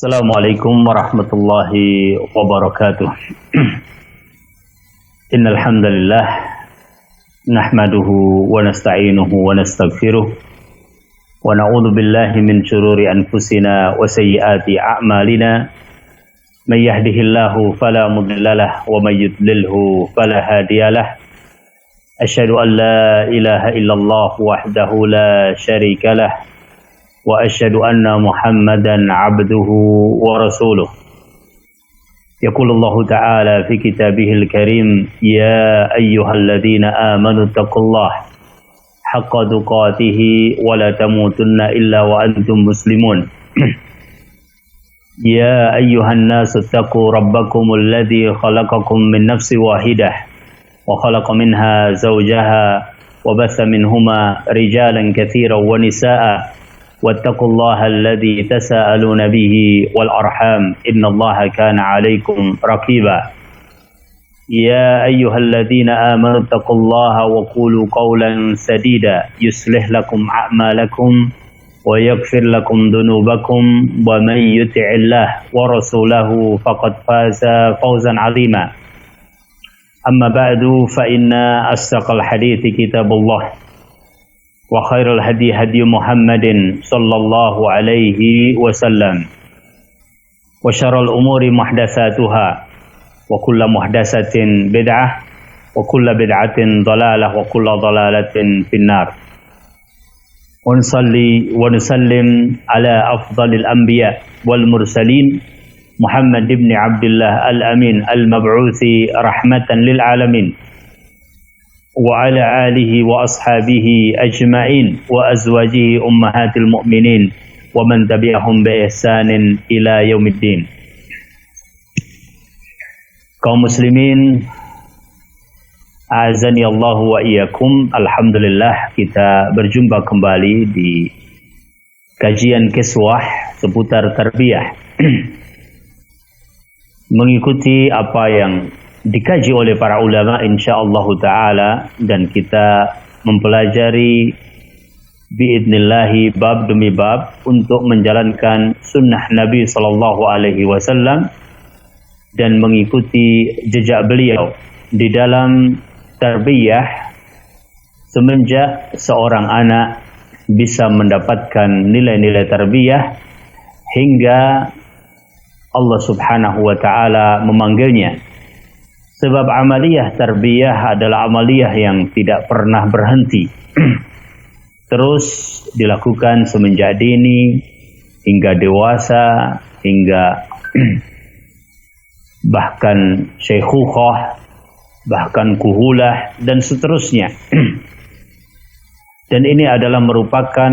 Assalamualaikum warahmatullahi wabarakatuh. Innal hamdalillah nahmaduhu wa nasta'inuhu wa nastaghfiruh wa na'udzu billahi min shururi anfusina wa sayyiati a'malina. May yahdihillahu fala mudhillalah wa may yudlilhu fala hadiyalah. Asyhadu an la ilaha illallah wahdahu la syarikalah wa asyhadu anna Muhammadan abduhu wa rasuluh. Yaqulullahu ta'ala fi kitabihil karim, ya ayyuhalladzina amanu taqullaha haqqa tuqatih wa la tamutunna illa wa antum muslimun. Ya ayyuhan nasu taqu rabbakumul ladzi khalaqakum min nafsin wahidah wa khalaqa minha zawjaha wa batha minhuma rijalan katsiran wa nisaa'a واتقوا الله الذي تساءلون به والأرحام إن الله كان عليكم رقيبا يا أيها الذين آمنوا اتقوا الله وقولوا قولا سديدا يصلح لكم أعمالكم ويغفر لكم ذنوبكم ومن يطع الله ورسوله فقد فاز فوزا عظيما أما بعد فإن أصدق الحديث كتاب الله wa khairul hadi hadi Muhammadin sallallahu alaihi wasallam wa syarrul umuri muhdatsatuha wa kullu muhdatsatin bid'ah wa kullu bid'atin dhalalah wa kullu dhalalatin finnar. Wa nusalli wa nusallim ala afdhalil anbiya wal mursalin Muhammad ibn Abdullah al-Amin al-mab'uthi rahmatan lil alamin wa ala alihi wa ashabihi ajma'in wa azwajihi ummahatil mu'minin wa man tabi'ahum bi ihsanin ila yaumiddin. Kaum muslimin azani Allah wa iyyakum, alhamdulillah kita berjumpa kembali di kajian kiswah seputar tarbiyah mengikuti apa yang dikaji oleh para ulama insyaallah ta'ala, dan kita mempelajari biidnillahi bab demi bab untuk menjalankan sunnah Nabi sallallahu alaihi wasallam dan mengikuti jejak beliau di dalam tarbiyah semenjak seorang anak bisa mendapatkan nilai-nilai tarbiyah hingga Allah subhanahu wa ta'ala memanggilnya. Sebab amaliyah tarbiyah adalah amaliyah yang tidak pernah berhenti. Terus dilakukan semenjak dini hingga dewasa, hingga bahkan syaikhukhah, bahkan kuhulah, dan seterusnya. Dan ini adalah merupakan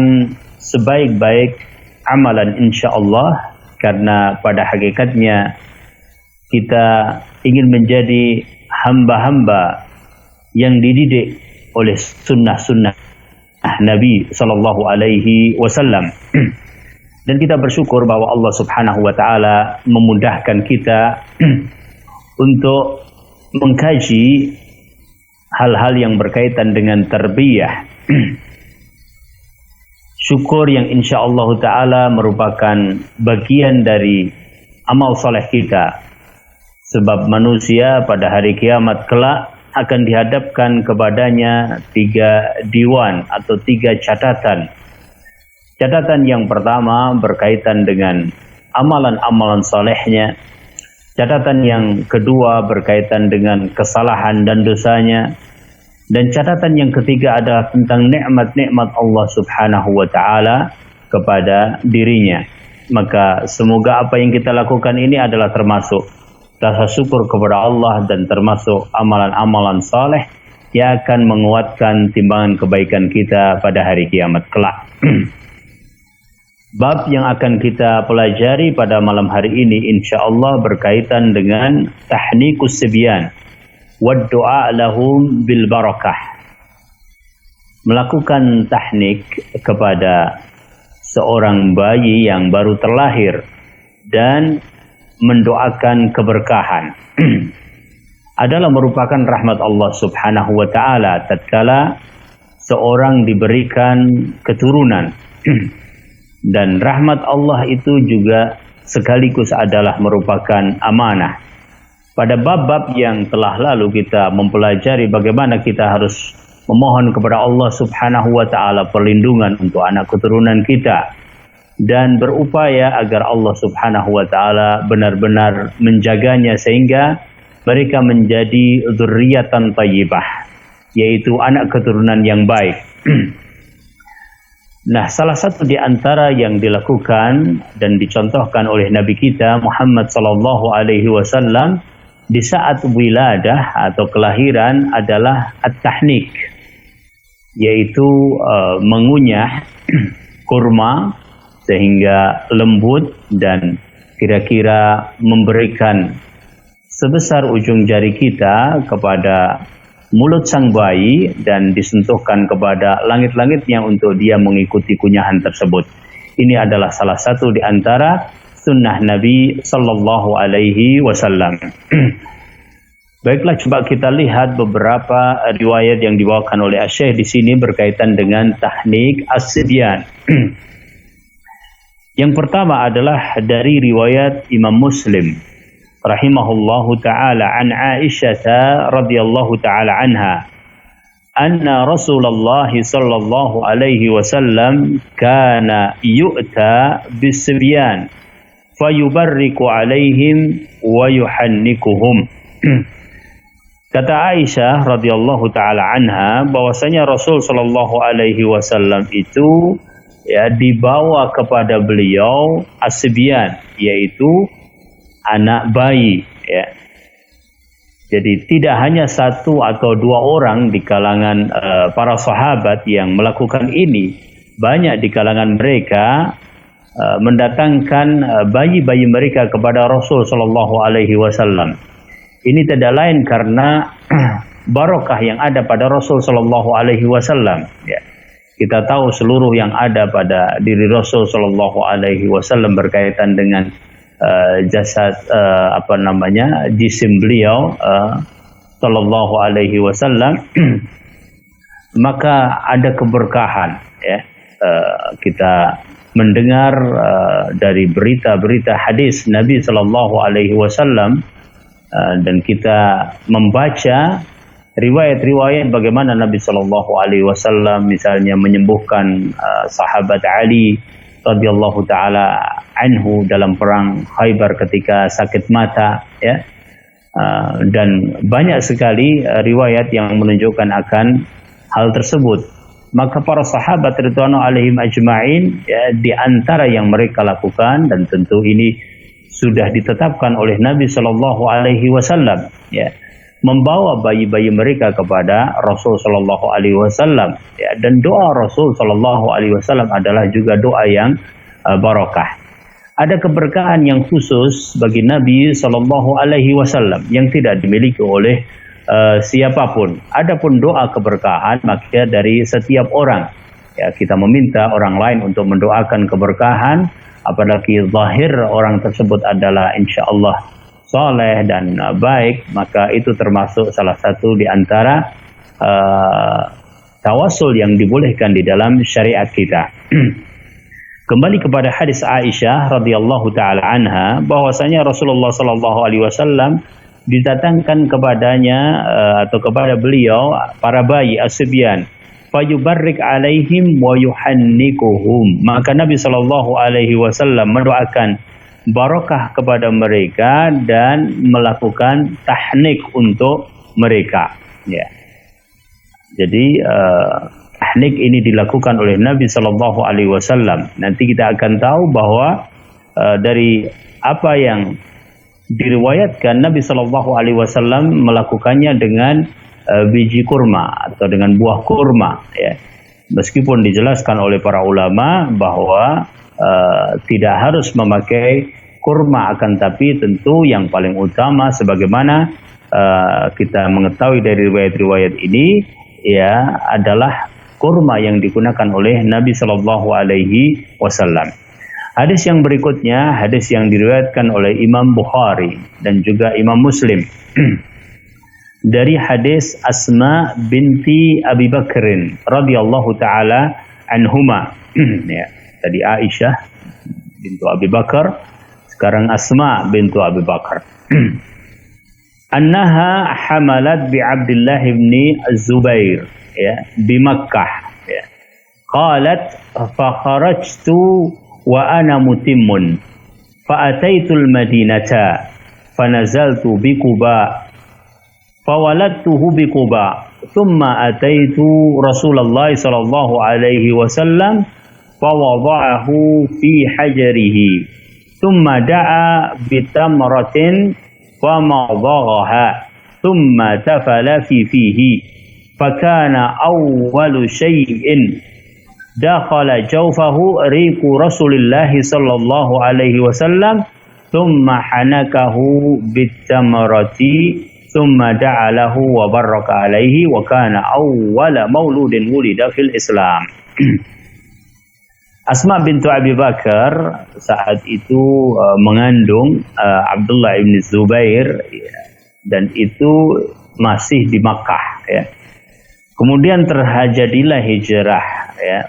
sebaik-baik amalan insyaallah, karena pada hakikatnya kita ingin menjadi hamba-hamba yang dididik oleh sunnah-sunnah Nabi sallallahu alaihi wasallam. Dan kita bersyukur bahwa Allah subhanahu wa ta'ala memudahkan kita untuk mengkaji hal-hal yang berkaitan dengan tarbiyah. Syukur yang insyaallah ta'ala merupakan bagian dari amal soleh kita. Sebab manusia pada hari kiamat kelak akan dihadapkan kepadanya 3 diwan atau 3 catatan. Catatan yang pertama berkaitan dengan amalan-amalan solehnya. Catatan yang kedua berkaitan dengan kesalahan dan dosanya. Dan catatan yang ketiga adalah tentang nikmat-nikmat Allah subhanahu wa ta'ala kepada dirinya. Maka semoga apa yang kita lakukan ini adalah termasuk rasa syukur kepada Allah dan termasuk amalan-amalan saleh yang akan menguatkan timbangan kebaikan kita pada hari kiamat kelak. Bab yang akan kita pelajari pada malam hari ini insyaallah berkaitan dengan tahnikus sibyan wa du'a lahum bil barakah. Melakukan tahnik kepada seorang bayi yang baru terlahir dan mendoakan keberkahan adalah merupakan rahmat Allah subhanahu wa ta'ala tatkala seorang diberikan keturunan. Dan rahmat Allah itu juga sekaligus adalah merupakan amanah. Pada bab-bab yang telah lalu kita mempelajari bagaimana kita harus memohon kepada Allah Subhanahu wa taala perlindungan untuk anak keturunan kita dan berupaya agar Allah Subhanahu wa taala benar-benar menjaganya sehingga mereka menjadi dzurriyyatan thayyibah, yaitu anak keturunan yang baik. Nah, salah satu di antara yang dilakukan dan dicontohkan oleh Nabi kita Muhammad sallallahu alaihi wasallam di saat wiladah atau kelahiran adalah at-tahnik, yaitu mengunyah kurma sehingga lembut dan kira-kira memberikan sebesar ujung jari kita kepada mulut sang bayi dan disentuhkan kepada langit-langitnya untuk dia mengikuti kunyahan tersebut. Ini adalah salah satu di antara sunnah Nabi sallallahu alaihi wasallam. Baiklah, coba kita lihat beberapa riwayat yang dibawakan oleh Asy-Syaikh di sini berkaitan dengan tahnik as-sibyan. Yang pertama adalah dari riwayat Imam Muslim rahimahullahu taala an Aisyah radhiyallahu taala anha anna Rasulullah sallallahu alaihi wasallam kana yu'ta bis-sibyan fayubarriku alaihim wa yuhannikuhum. Kata Aisyah radhiyallahu taala anha bahwasanya Rasul sallallahu alaihi wasallam itu dibawa kepada beliau as-sibyan, yaitu anak bayi, ya. Jadi tidak hanya satu atau dua orang di kalangan para sahabat yang melakukan ini, banyak di kalangan mereka mendatangkan bayi-bayi mereka kepada Rasul sallallahu alaihi wasallam. Ini tidak lain karena barokah yang ada pada Rasul sallallahu alaihi wasallam, ya. Kita tahu seluruh yang ada pada diri Rasul sallallahu alaihi wasallam berkaitan dengan jasad jisim beliau sallallahu alaihi wasallam, maka ada keberkahan, ya. Kita mendengar dari berita-berita hadis Nabi sallallahu alaihi wasallam dan kita membaca riwayat-riwayat bagaimana Nabi sallallahu alaihi wasallam misalnya menyembuhkan sahabat Ali radhiyallahu taala anhu dalam perang Khaybar ketika sakit mata, ya. Dan banyak sekali riwayat yang menunjukkan akan hal tersebut. Maka para sahabat radhiyallahu alaihim ajma'in, ya, di antara yang mereka lakukan, dan tentu ini sudah ditetapkan oleh Nabi sallallahu alaihi wasallam, ya, membawa bayi-bayi mereka kepada Rasul sallallahu alaihi wasallam, ya. Dan doa Rasul sallallahu alaihi wasallam adalah juga doa yang barakah. Ada keberkahan yang khusus bagi Nabi sallallahu alaihi wasallam yang tidak dimiliki oleh siapapun. Adapun doa keberkahan maka dari setiap orang. Ya, kita meminta orang lain untuk mendoakan keberkahan, apalagi zahir orang tersebut adalah insyaallah saleh dan baik, maka itu termasuk salah satu di antara tawasul yang dibolehkan di dalam syariat kita. Kembali kepada hadis Aisyah radhiyallahu taala anha bahwasanya Rasulullah sallallahu alaihi wasallam didatangkan kepadanya atau kepada beliau para bayi as-sibyan, fayubarrik alaihim wa yuhannikuhum, maka Nabi sallallahu alaihi wasallam mendoakan barakah kepada mereka dan melakukan tahnik untuk mereka, ya. Jadi tahnik ini dilakukan oleh Nabi sallallahu alaihi wasallam. Nanti kita akan tahu bahwa dari apa yang diriwayatkan Nabi sallallahu alaihi wasallam melakukannya dengan biji kurma atau dengan buah kurma, ya. Meskipun dijelaskan oleh para ulama bahwa tidak harus memakai kurma, akan tapi tentu yang paling utama sebagaimana kita mengetahui dari riwayat-riwayat ini, ya, adalah kurma yang digunakan oleh Nabi sallallahu alaihi wasallam. Hadis yang berikutnya, hadis yang diriwayatkan oleh Imam Bukhari dan juga Imam Muslim. Dari hadis Asma binti Abi Bakrin radhiyallahu taala anhuma. Ya, tadi Aisyah bintu Abi Bakar, sekarang Asma bintu Abi Bakar. Annaha hamalat bi Abdullah ibn Az-Zubair ya di Makkah ya. Qalat fa kharajtu wa ana mutimmun fa ataitul Madinata fa nazaltu bi Quba fa waladtuhu bi Quba thumma ataitu Rasulullah sallallahu alaihi wasallam fa wada'ahu fi hajrihi thumma da'a bi tamratin fa madaghaha thumma tafala fihi fakana awwalu syai'in dakhala jawfahu riqu Rasulillah sallallahu alaihi wasallam thumma hanakahu bitamrati thumma da'alahu wa baraka alaihi wa kana awwala mauludin wulida fil Islam. Asma bintu Abi Bakar saat itu mengandung Abdullah ibn Zubair ya, dan itu masih di Makkah ya. Kemudian terjadilah hijrah ya.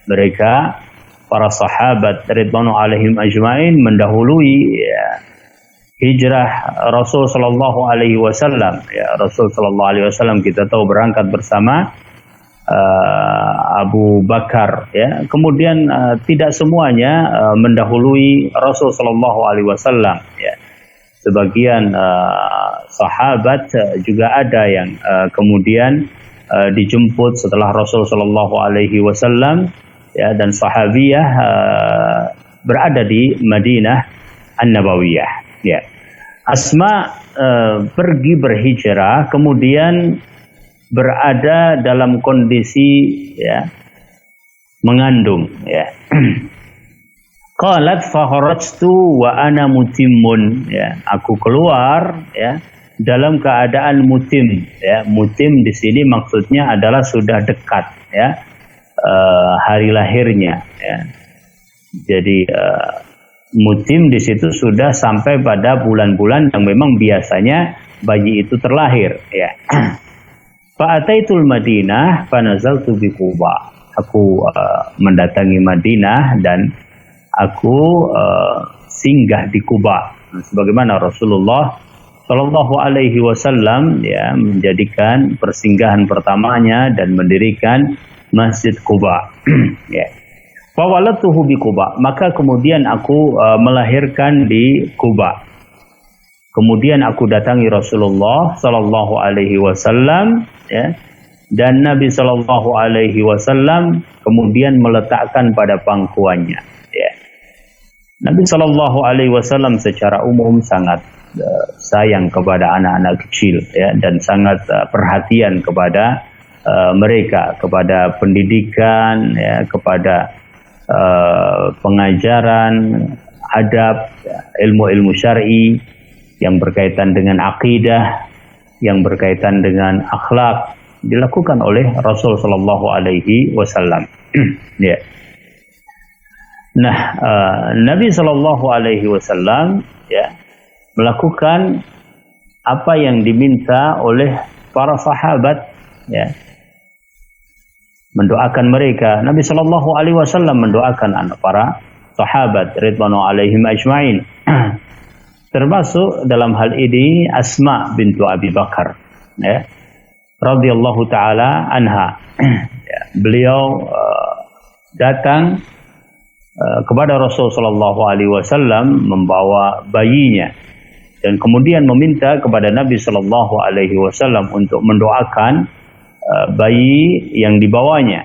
Mereka para sahabat ridwanu alaihim ajmain mendahului ya, hijrah Rasul sallallahu alaihi wasallam ya. Rasul sallallahu alaihi wasallam kita tahu berangkat bersama Abu Bakar ya. Kemudian tidak semuanya mendahului Rasul sallallahu alaihi wasallam ya. Sebagian sahabat juga ada yang kemudian dijemput setelah Rasul sallallahu alaihi wasallam ya, dan sahabiyah berada di Madinah An-Nabawiyah ya. Asma pergi berhijrah kemudian berada dalam kondisi ya mengandung ya. Qalat fa kharajtu wa ana mutimmun ya, aku keluar ya dalam keadaan mutim ya. Mutim di sini maksudnya adalah sudah dekat ya hari lahirnya ya. Jadi mutim di situ sudah sampai pada bulan-bulan yang memang biasanya bayi itu terlahir ya. Fa'ataitul Madinah fa nazaltu bi Quba. Aku mendatangi Madinah dan aku singgah di Quba. Sebagaimana Rasulullah sallallahu alaihi wasallam ya menjadikan persinggahan pertamanya dan mendirikan Masjid Quba. Ya. Fa waladtuhu bi Quba. Maka kemudian aku melahirkan di Quba. Kemudian aku datangi Rasulullah sallallahu alaihi wasallam ya, dan Nabi sallallahu alaihi wasallam kemudian meletakkan pada pangkuannya ya. Nabi sallallahu alaihi wasallam secara umum sangat sayang kepada anak-anak kecil ya, dan sangat perhatian kepada mereka, kepada pendidikan ya, kepada pengajaran adab, ilmu-ilmu syar'i yang berkaitan dengan akidah, yang berkaitan dengan akhlak dilakukan oleh Rasul sallallahu alaihi wasallam. Ya. Nah, Nabi sallallahu alaihi wasallam ya melakukan apa yang diminta oleh para sahabat ya. Mendoakan mereka. Nabi sallallahu alaihi wasallam mendoakan anak para sahabat ridwanu alaihim ajmain. Termasuk dalam hal ini Asma bintu Abi Bakar ya, radhiyallahu taala anha. Ya, beliau datang kepada Rasul sallallahu alaihi wasallam membawa bayinya dan kemudian meminta kepada Nabi sallallahu alaihi wasallam untuk mendoakan bayi yang dibawanya.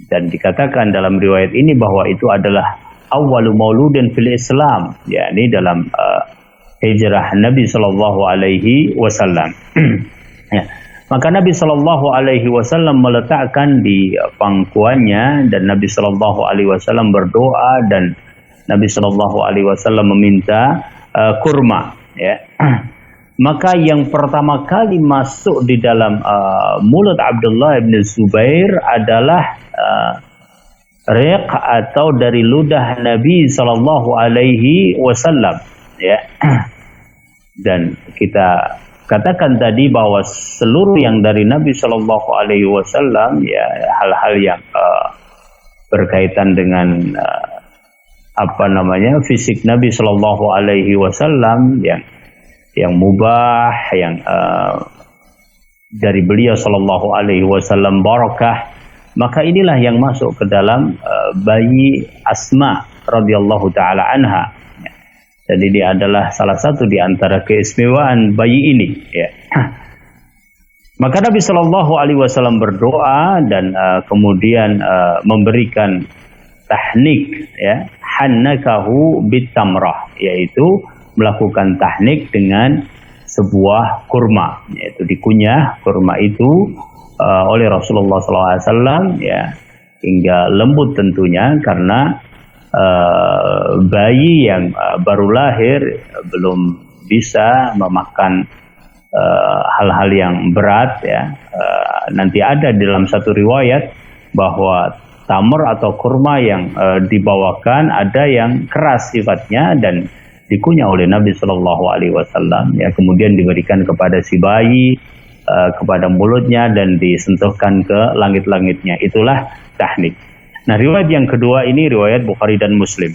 Dan dikatakan dalam riwayat ini bahwa itu adalah awwalu mauludin fil Islam, yakni dalam hijrah Nabi sallallahu alaihi wasallam. Ya. Maka Nabi sallallahu alaihi wasallam meletakkan di pangkuannya dan Nabi sallallahu alaihi wasallam berdoa dan Nabi sallallahu alaihi wasallam meminta kurma ya. Maka yang pertama kali masuk di dalam mulut Abdullah bin Zubair adalah riq atau dari ludah Nabi sallallahu alaihi wasallam ya. Dan kita katakan tadi bahwa seluruh yang dari Nabi sallallahu alaihi wasallam ya hal-hal yang berkaitan dengan fisik Nabi Shallallahu Alaihi Wasallam yang mubah, yang dari beliau Shallallahu Alaihi Wasallam barakah, maka inilah yang masuk ke dalam bayi Asma radhiyallahu taala anha. Jadi ini adalah salah satu di antara keistimewaan bayi ini. Ya. Maka Nabi Shallallahu Alaihi Wasallam berdoa dan kemudian memberikan tahnik, ya, hannakahu bitamrah, yaitu melakukan tahnik dengan sebuah kurma, yaitu dikunyah kurma itu oleh Rasulullah SAW, ya, hingga lembut tentunya karena bayi yang baru lahir belum bisa memakan hal-hal yang berat, ya. Nanti ada dalam satu riwayat bahwa tamr atau kurma yang dibawakan ada yang keras sifatnya dan dikunyah oleh Nabi Shallallahu Alaihi Wasallam, ya, kemudian diberikan kepada si bayi, kepada mulutnya dan disentuhkan ke langit-langitnya. Itulah tahnik. Nah, riwayat yang kedua ini riwayat Bukhari dan Muslim.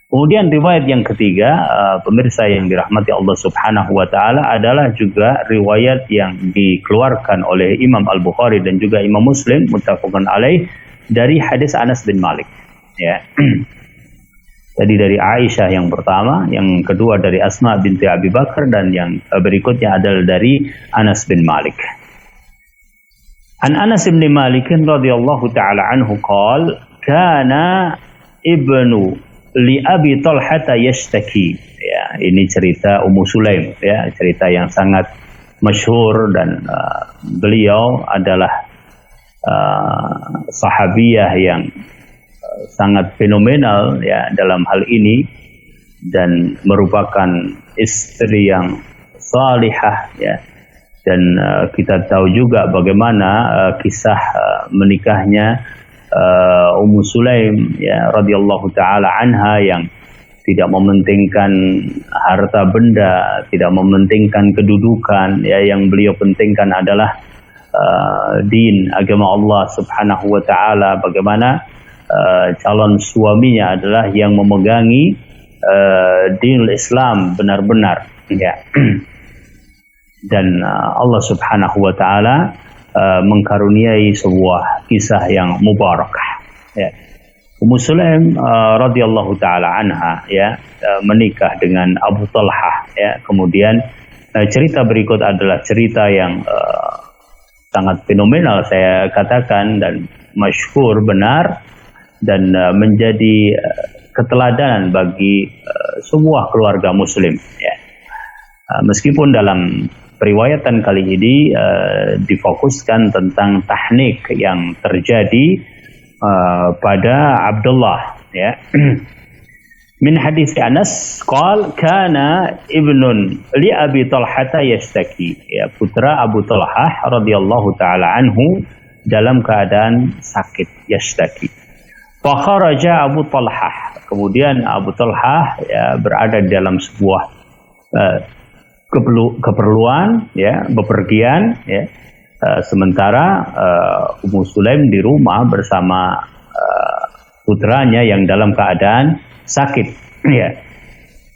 Kemudian riwayat yang ketiga, pemirsa yang dirahmati Allah Subhanahu wa taala, adalah juga riwayat yang dikeluarkan oleh Imam Al-Bukhari dan juga Imam Muslim muttafaqun alaih dari hadis Anas bin Malik, ya. Jadi dari Aisyah yang pertama, yang kedua dari Asma binti Abi Bakar, dan yang berikutnya adalah dari Anas bin Malik. An Anas bin Malik radhiyallahu taala anhu qala kana ibnu li Abi Talhah yashtaki. Ya, ini cerita Ummu Sulaim, ya, cerita yang sangat masyhur, dan beliau adalah sahabiyah yang sangat fenomenal, ya, dalam hal ini, dan merupakan istri yang salihah, ya. Dan kita tahu juga bagaimana kisah menikahnya Ummu Sulaim, ya, radhiyallahu taala anha, yang tidak mementingkan harta benda, tidak mementingkan kedudukan, ya, yang beliau pentingkan adalah din, agama Allah Subhanahu wa taala. Bagaimana calon suaminya adalah yang memegangi dinul Islam benar-benar, ya. Dan Allah Subhanahu wa taala mengkaruniai sebuah kisah yang mubarakah, ya. Ummu Sulaim radhiyallahu taala anha, ya, menikah dengan Abu Talhah, ya. Kemudian cerita berikut adalah cerita yang sangat fenomenal, saya katakan, dan masyhur, benar, dan menjadi keteladanan bagi sebuah keluarga muslim, ya. Meskipun dalam periwayatan kali ini difokuskan tentang tahnik yang terjadi pada Abdullah, ya. Min hadis Anas qala kana ibnun li Abi Talhah yashtaki, ya, putra Abu Talhah radhiyallahu taala anhu dalam keadaan sakit, yashtaki. Fa kharaja Abu Talhah, kemudian Abu Talhah, ya, berada di dalam sebuah keperluan, ya, bepergian, ya. Sementara Ummu Sulaim di rumah bersama putranya yang dalam keadaan sakit, ya.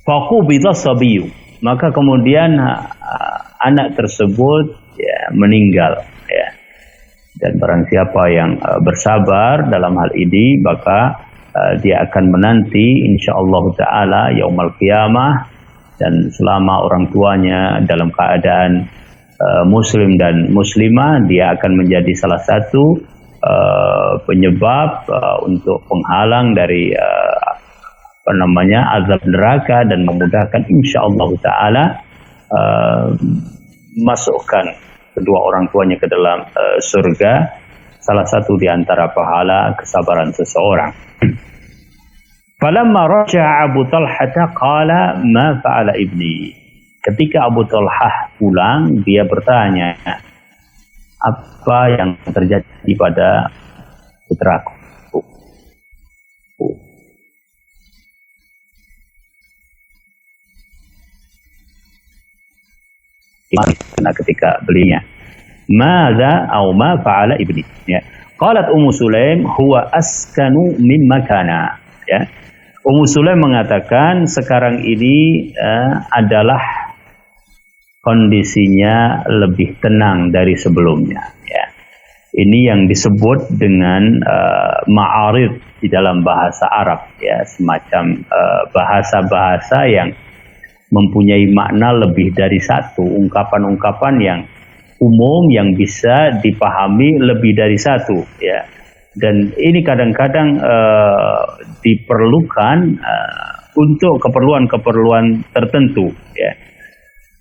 Faqubidha sabiyu, maka kemudian anak tersebut, ya, meninggal, ya. Dan barang siapa yang bersabar dalam hal ini, maka dia akan menanti insyaallah taala yaumul qiyamah, dan selama orang tuanya dalam keadaan muslim dan muslimah, dia akan menjadi salah satu penyebab untuk penghalang dari azab neraka, dan memudahkan insyaallah taala masukkan kedua orang tuanya ke dalam surga, salah satu di antara pahala kesabaran seseorang. Falamma raja'a Abu Talhah qala ma fa'ala ibni. Ketika Abu Talhah pulang, dia bertanya, apa yang terjadi pada putraku? Karena ketika belinya, madza aw ma fa'ala ibni, ya. Qalat Ummu Sulaim huwa askanu mimma kana, ya. Ummu Sulaim mengatakan sekarang ini adalah kondisinya lebih tenang dari sebelumnya. Ya. Ini yang disebut dengan ma'arid di dalam bahasa Arab, ya, semacam bahasa-bahasa yang mempunyai makna lebih dari satu, ungkapan-ungkapan yang umum yang bisa dipahami lebih dari satu, ya. Dan ini kadang-kadang diperlukan untuk keperluan-keperluan tertentu, ya.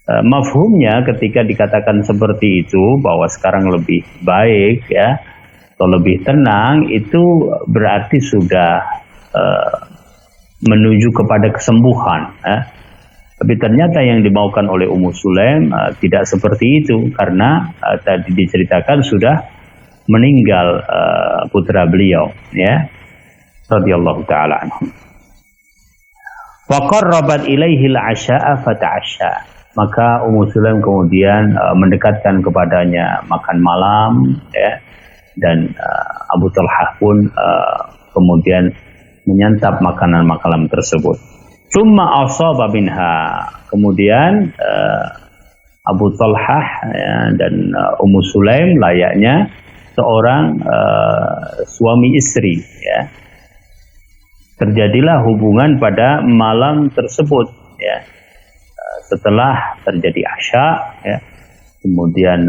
Mafhumnya ketika dikatakan seperti itu bahwa sekarang lebih baik, ya, atau lebih tenang, itu berarti sudah menuju kepada kesembuhan, ya. Tapi ternyata yang dimaukan oleh Ummu Sulaim tidak seperti itu, karena tadi diceritakan sudah meninggal putra beliau, ya, radhiyallahu taala anhu. Wa qarrabat ilaihi al-'asha'a fata'asha. Maka Ummu Sulaim kemudian mendekatkan kepadanya makan malam, ya, dan Abu Talhah pun kemudian menyantap makanan-makanan tersebut. Tsumma asaba minha. Kemudian Abu Talhah, ya, dan Ummu Sulaim layaknya seorang suami istri, ya. Terjadilah hubungan pada malam tersebut, ya. Setelah terjadi asya, ya, kemudian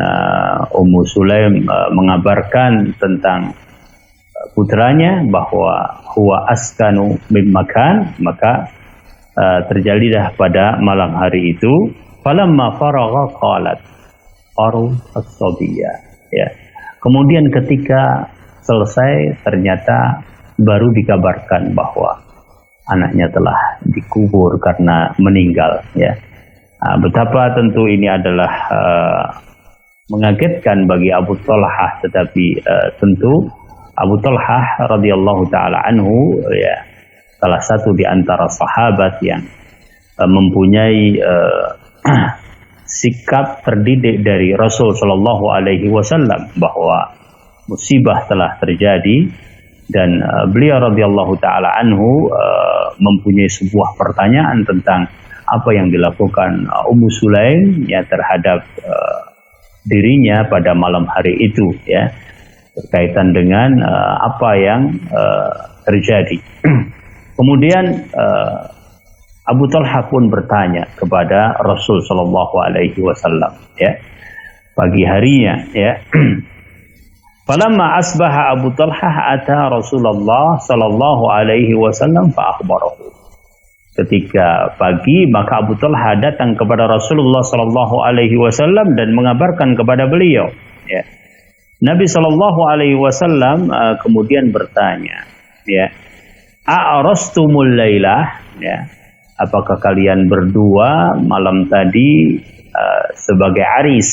Ummu Sulaim mengabarkan tentang putranya bahwa huwa askanu min makan, maka terjadilah pada malam hari itu. Falamma faragha qalat qaru as-sabiyya, ya. Kemudian ketika selesai ternyata baru dikabarkan bahwa anaknya telah dikubur karena meninggal, ya. Betapa tentu ini adalah mengagetkan bagi Abu Talhah, tetapi tentu Abu Talhah radhiyallahu taala anhu, ya, salah satu di antara sahabat yang mempunyai sikap terdidik dari Rasul sallallahu alaihi wasallam bahwa musibah telah terjadi, dan beliau radhiyallahu taala anhu mempunyai sebuah pertanyaan tentang apa yang dilakukan Ummu Sulaim, ya, terhadap dirinya pada malam hari itu, ya, berkaitan dengan apa yang terjadi. Kemudian Abu Talhah pun bertanya kepada Rasul sallallahu alaihi wasallam, ya, pagi harinya, ya. Falamma asbaha Abu Talhah ata Rasulullah sallallahu alaihi wasallam fa akhbarahu. Ketika pagi, maka Abu Talhah datang kepada Rasulullah sallallahu alaihi wasallam dan mengabarkan kepada beliau, ya. Nabi sallallahu alaihi wasallam kemudian bertanya, ya, a'rastumul lailah, ya, apakah kalian berdua malam tadi sebagai aris?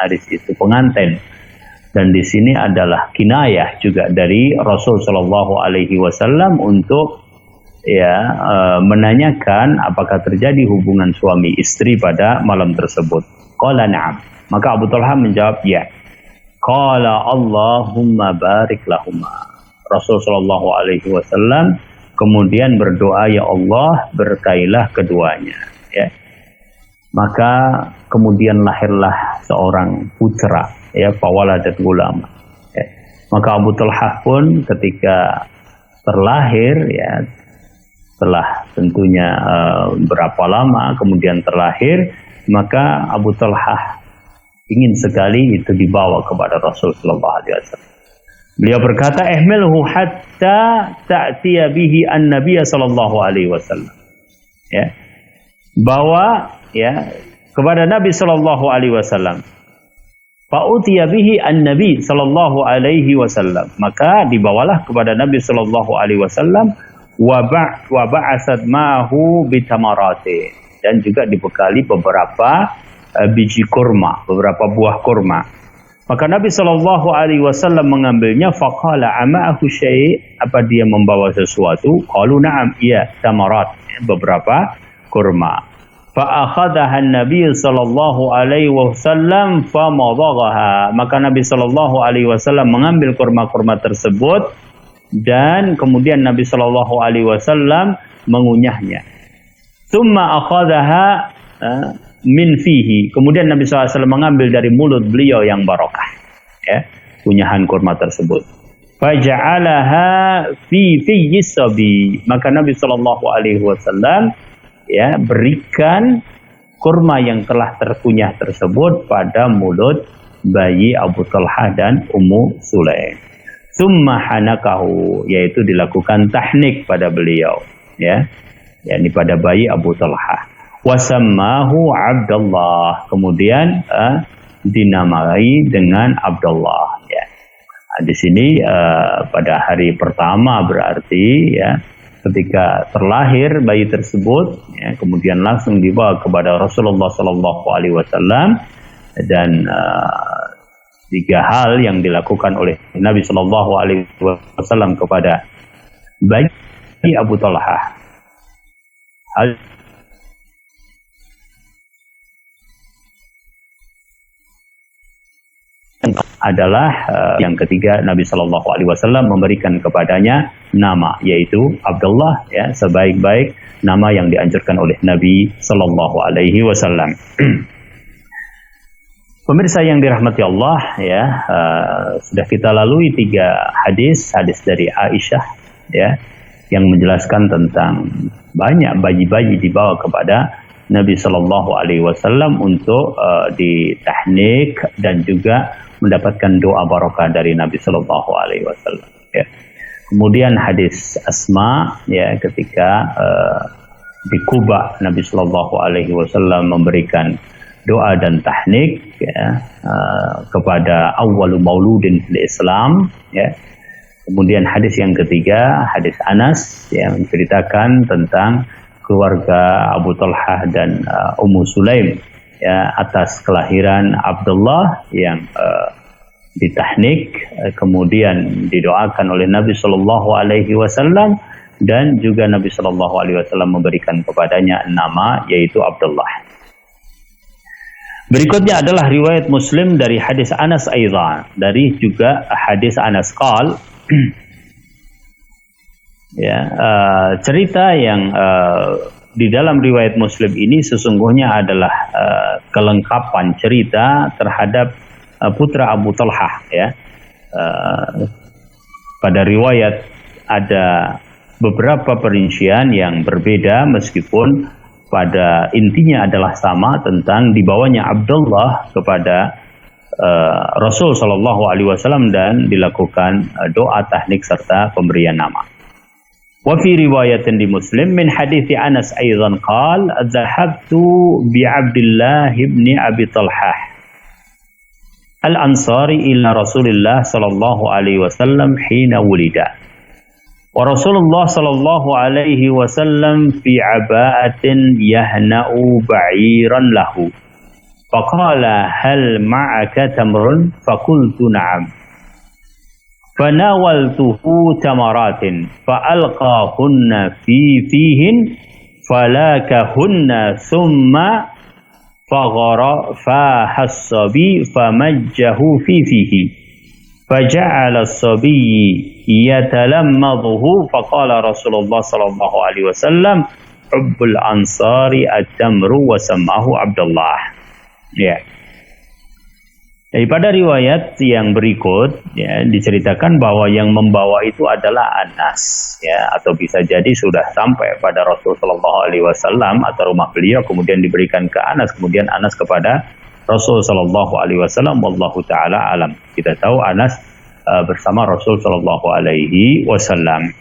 Aris itu pengantin, dan di sini adalah kinayah juga dari Rasul sallallahu alaihi wasallam untuk, ya, menanyakan apakah terjadi hubungan suami istri pada malam tersebut. Qala na'am. Maka Abu Talhah menjawab, ya. Qala Allahumma barik lahuma. Rasul sallallahu alaihi wasallam kemudian berdoa, ya Allah, berkailah keduanya, ya. Maka kemudian lahirlah seorang putra, ya, fawaladat gulama, ya. Maka Abu Talhah pun ketika terlahir, ya, setelah tentunya berapa lama kemudian terlahir, maka Abu Talhah ingin sekali itu dibawa kepada Rasul sallallahu alaihi wasallam. Beliau berkata, ihmilhu hatta ta'tiya bihi an-nabiy sallallahu alaihi wasallam, ya. Bawa, ya, kepada Nabi sallallahu alaihi wasallam. Fa utiya bihi an-nabi sallallahu alaihi wasallam. Maka dibawalah kepada Nabi sallallahu alaihi wasallam, wa ba'asat ma'ahu bitamarati, dan juga dibekali beberapa biji kurma, beberapa buah kurma. Maka Nabi sallallahu alaihi wasallam mengambilnya, faqala ama'ahu syai', apa dia membawa sesuatu? Qalu na'am, iya, tamarat, beberapa kurma. Fa akhadhaha an-nabiy sallallahu alaihi wasallam famadaghaha. Maka Nabi sallallahu alaihi wasallam mengambil kurma-kurma tersebut, dan kemudian Nabi Shallallahu Alaihi Wasallam mengunyahnya. Tsumma akhadhaha min fihi. Kemudian Nabi SAW mengambil dari mulut beliau yang barokah, ya, kunyahan kurma tersebut. Faja'alaha fi sabi. Maka Nabi Shallallahu Alaihi Wasallam, ya, berikan kurma yang telah terkunyah tersebut pada mulut bayi Abu Talha dan Ummu Sulaim. Tsumma hanakahu, yaitu dilakukan tahnik pada beliau, ya, yakni pada bayi Abu Talha. Wasammahu Abdullah, kemudian dinamai dengan Abdullah, ya. Nah, di sini pada hari pertama berarti, ya, ketika terlahir bayi tersebut, ya, kemudian langsung dibawa kepada Rasulullah Sallallahu Alaihi Wasallam, dan 3 hal yang dilakukan oleh Nabi Sallallahu Alaihi Wasallam kepada bayi Abu Talha. Hal adalah yang ketiga, Nabi Shallallahu Alaihi Wasallam memberikan kepadanya nama, yaitu Abdullah, ya, sebaik-baik nama yang dianjurkan oleh Nabi Shallallahu Alaihi Wasallam. Pemirsa yang dirahmati Allah, ya, sudah kita lalui 3 hadis dari Aisyah, ya, yang menjelaskan tentang banyak bayi-bayi dibawa kepada Nabi Shallallahu Alaihi Wasallam untuk ditahnik dan juga mendapatkan doa barokah dari Nabi Shallallahu Alaihi Wasallam. Ya. Kemudian hadis Asma, ya, ketika di Kuba Nabi Shallallahu Alaihi Wasallam memberikan doa dan tahnik, ya, kepada awwalu mauludin fil Islam. Ya. Kemudian hadis yang ketiga, hadis Anas, yang menceritakan tentang keluarga Abu Talha dan Ummu Sulaim, ya, atas kelahiran Abdullah yang ditahnik, kemudian didoakan oleh Nabi Shallallahu Alaihi Wasallam, dan juga Nabi Shallallahu Alaihi Wasallam memberikan kepadanya nama, yaitu Abdullah. Berikutnya adalah riwayat Muslim dari hadis Anas aidan, dari juga hadis Anas qal, ya, cerita yang di dalam riwayat Muslim ini sesungguhnya adalah kelengkapan cerita terhadap putra Abu Talha, ya. Pada riwayat ada beberapa perincian yang berbeda, meskipun pada intinya adalah sama, tentang dibawanya Abdullah kepada Rasul Shallallahu Alaihi Wasallam dan dilakukan doa tahnik serta pemberian nama. Wa fi riwayatin di Muslim min hadithi Anas aidan qal dhahabtu bi Abdullah ibn Abi Talha al-Ansari ila Rasulillah sallallahu alaihi wasallam hina wulida. Wa Rasulullah sallallahu alaihi wasallam fi aba'atin yahna'u ba'iran lahu. Faqala hal ma'aka tamrun? Faqultu na'am. Fanawaltuhu tamaratin fa'alqahunna fihin falakahunna thumma faghara fahassabi famajjahu fihi faja'ala as-sabiyyi yatalammadhu faqala Rasulullah sallallahu alaihi wasallam hubbul ansari at-tamru wa sammahu Abdullah. Ya. Jadi pada riwayat yang berikut, ya, diceritakan bahwa yang membawa itu adalah Anas, ya, atau bisa jadi sudah sampai pada Rasul Shallallahu Alaihi Wasallam atau rumah beliau, kemudian diberikan ke Anas, kemudian Anas kepada Rasul Shallallahu Alaihi Wasallam. Wallahu taala alam. Kita tahu Anas bersama Rasul Shallallahu Alaihi Wasallam.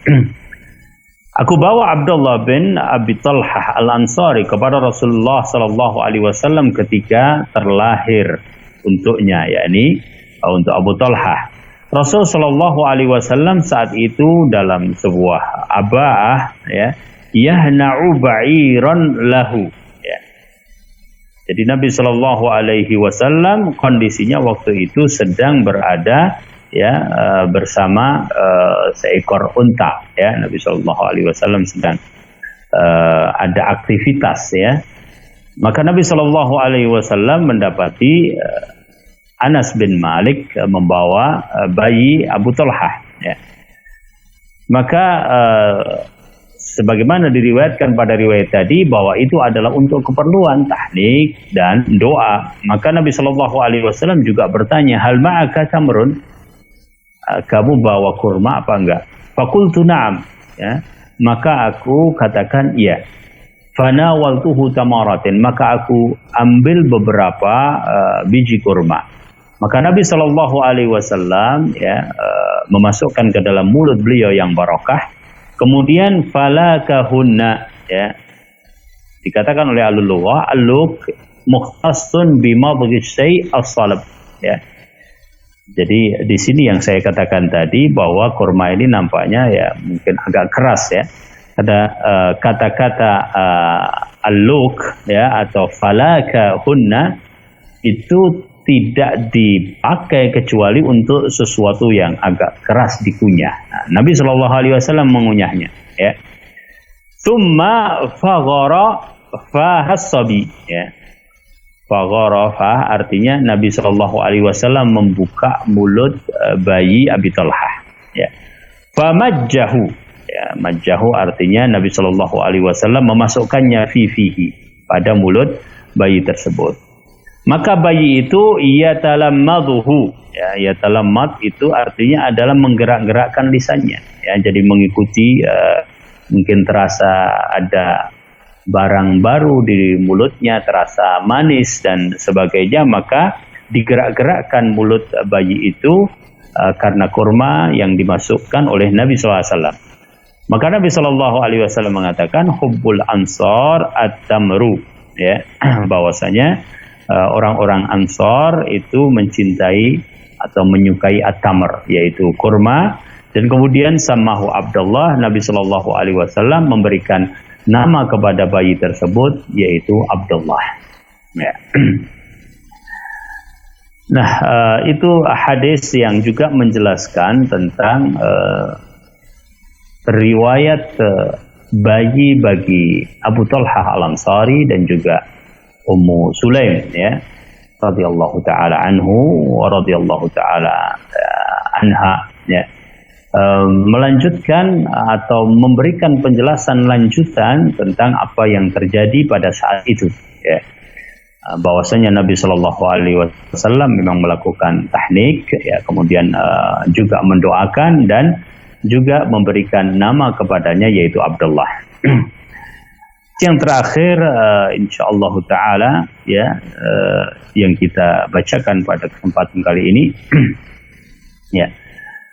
Aku bawa Abdullah bin Abi Talha al-Ansari kepada Rasulullah Shallallahu Alaihi Wasallam ketika terlahir untuknya, yakni untuk Abu Talha. Rasul Shallallahu Alaihi Wasallam saat itu dalam sebuah aba'ah, ya, yahna'u ba'iran lahu, ya. Jadi Nabi Shallallahu Alaihi Wasallam kondisinya waktu itu sedang berada, ya, bersama seekor unta, ya. Nabi Shallallahu Alaihi Wasallam sedang ada aktivitas, ya. Maka Nabi Shallallahu Alaihi Wasallam mendapati Anas bin Malik membawa bayi Abu Talha, ya. Maka sebagaimana diriwayatkan pada riwayat tadi bahwa itu adalah untuk keperluan tahnik dan doa. Maka Nabi Shallallahu Alaihi Wasallam juga bertanya, hal ma'aka tamrun, kamu bawa kurma apa enggak? Fakultu na'am, ya. Maka aku katakan iya. Fanawaltuhu tamaratin, maka aku ambil beberapa biji kurma. Maka Nabi Shallallahu Alaihi Wasallam ya memasukkan ke dalam mulut beliau yang barokah. Kemudian falakahunna, ya, dikatakan oleh ahlul lughah al-luk mukhtassun bima bagi as-salab, ya. Jadi di sini yang saya katakan tadi bahwa kurma ini nampaknya ya mungkin agak keras, ya. Ada kata-kata al-luk, ya, atau falakahunna itu tidak dipakai kecuali untuk sesuatu yang agak keras dikunyah. Nah, Nabi Shallallahu Alaihi Wasallam mengunyahnya. Ya. Summa faghara fahassabi. Ya. Faghara fah artinya Nabi Shallallahu Alaihi Wasallam membuka mulut bayi Abi Talhah. Ya. Famajjahu. Ya, majjahu artinya Nabi Shallallahu Alaihi Wasallam memasukkannya fihi pada mulut bayi tersebut. Maka bayi itu yatalammadhu, ya, yatalammad itu artinya adalah menggerak-gerakkan lisannya, ya, jadi mengikuti mungkin terasa ada barang baru di mulutnya, terasa manis dan sebagainya, maka digerak-gerakkan mulut bayi itu karena kurma yang dimasukkan oleh Nabi SAW. Maka Nabi SAW mengatakan hubbul ansar at-tamru, ya, bahwasanya orang-orang Ansar itu mencintai atau menyukai at-tamr, yaitu kurma. Dan kemudian samahu Abdullah, Nabi Shallallahu Alaihi Wasallam memberikan nama kepada bayi tersebut yaitu Abdullah. Ya. Nah, itu hadis yang juga menjelaskan tentang riwayat bayi bagi Abu Talhah Al-Ansari dan juga Ummu Sulaim, ya, radhiyallahu taala anhu wa radhiyallahu taala anha, ya. Melanjutkan atau memberikan penjelasan lanjutan tentang apa yang terjadi pada saat itu, ya. Bahwasanya Nabi Shallallahu Alaihi Wasallam memang melakukan tahnik, ya, kemudian juga mendoakan dan juga memberikan nama kepadanya yaitu Abdullah. Yang terakhir insyaallah taala, ya, yang kita bacakan pada kesempatan kali ini ya,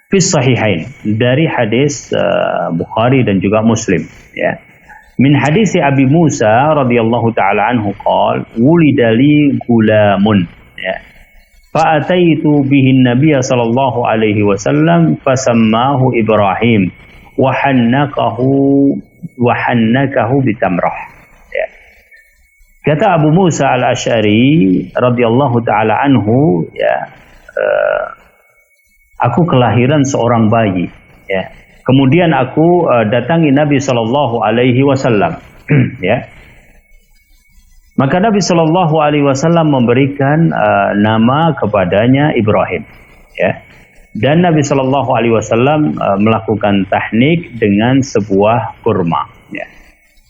fi sahihain, dari hadis Bukhari dan juga Muslim, ya. Min hadis Abi Musa radhiyallahu taala anhu qala wulida li gulamun, ya. Fa ataitu bihi an-nabiy sallallahu alaihi wasallam fasammahu Ibrahim wa hannakahu bitamrah, ya. Kata Abu Musa Al-Asy'ari radhiyallahu taala anhu, ya, aku kelahiran seorang bayi, ya. Kemudian aku datangi Nabi sallallahu alaihi wasallam, ya. Maka Nabi sallallahu alaihi wasallam memberikan nama kepadanya Ibrahim, ya. Dan Nabi Shallallahu Alaihi Wasallam melakukan tahnik dengan sebuah kurma, ya.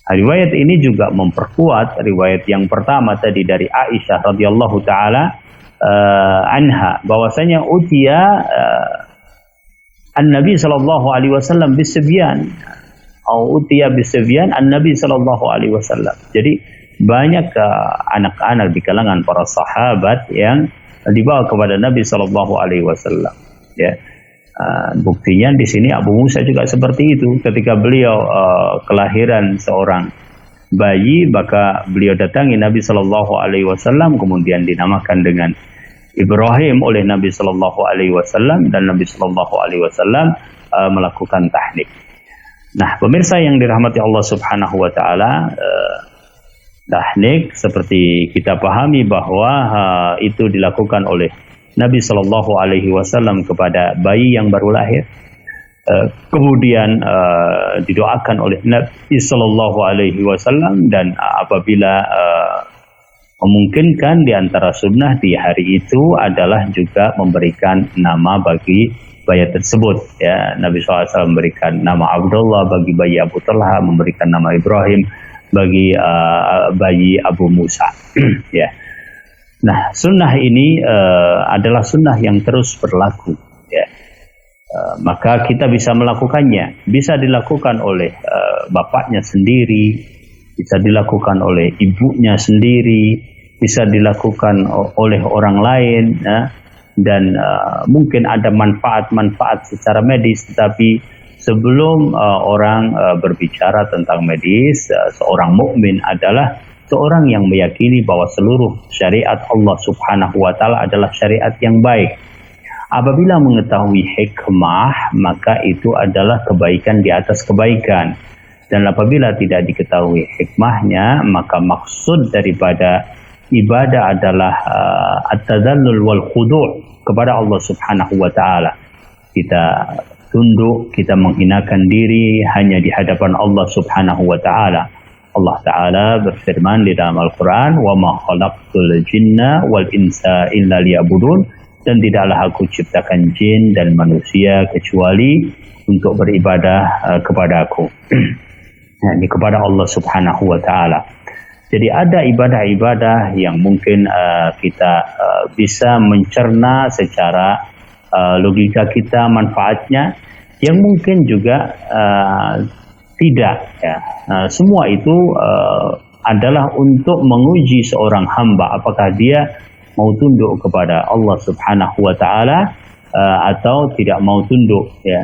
Riwayat ini juga memperkuat riwayat yang pertama tadi dari Aisyah radhiyallahu taala anha, bahwasanya utia an-Nabi Shallallahu Alaihi Wasallam bisebyan, atau utia bisebyan an-Nabi Shallallahu Alaihi Wasallam. Jadi banyak anak-anak di kalangan para sahabat yang dibawa kepada Nabi Shallallahu Alaihi Wasallam. Ya, buktinya di sini Abu Musa juga seperti itu. Ketika beliau kelahiran seorang bayi, maka beliau datangi Nabi Shallallahu Alaihi Wasallam, kemudian dinamakan dengan Ibrahim oleh Nabi Shallallahu Alaihi Wasallam, dan Nabi Shallallahu Alaihi Wasallam melakukan tahnik. Nah, pemirsa yang dirahmati Allah Subhanahu Wa Taala, tahnik seperti kita pahami bahwa itu dilakukan oleh Nabi Shallallahu Alaihi Wasallam kepada bayi yang baru lahir, kemudian didoakan oleh Nabi Shallallahu Alaihi Wasallam, dan apabila memungkinkan di antara sunnah di hari itu adalah juga memberikan nama bagi bayi tersebut. Ya, Nabi SAW memberikan nama Abdullah bagi bayi Abu Talha, memberikan nama Ibrahim bagi bayi Abu Musa. Ya. Nah, sunnah ini adalah sunnah yang terus berlaku. Ya. Maka kita bisa melakukannya. Bisa dilakukan oleh bapaknya sendiri, bisa dilakukan oleh ibunya sendiri, bisa dilakukan oleh orang lain, ya. Dan mungkin ada manfaat-manfaat secara medis. Tetapi sebelum orang berbicara tentang medis, seorang mukmin adalah seorang yang meyakini bahwa seluruh syariat Allah Subhanahu wa taala adalah syariat yang baik. Apabila mengetahui hikmah, maka itu adalah kebaikan di atas kebaikan. Dan apabila tidak diketahui hikmahnya, maka maksud daripada ibadah adalah at-tadallul wal khudu' kepada Allah Subhanahu wa taala. Kita tunduk, kita menghinakan diri hanya di hadapan Allah Subhanahu wa taala. Allah taala berfirman di dalam Al-Qur'an, "Wa ma khalaqtul jinna wal insa illa liya'budun." Dan tidaklah aku ciptakan jin dan manusia kecuali untuk beribadah kepada aku. Ini kepada Allah Subhanahu wa taala. Jadi ada ibadah-ibadah yang mungkin kita bisa mencerna secara logika kita manfaatnya, yang mungkin juga tidak. Ya. Semua itu adalah untuk menguji seorang hamba apakah dia mau tunduk kepada Allah Subhanahu wa taala atau tidak mau tunduk, ya.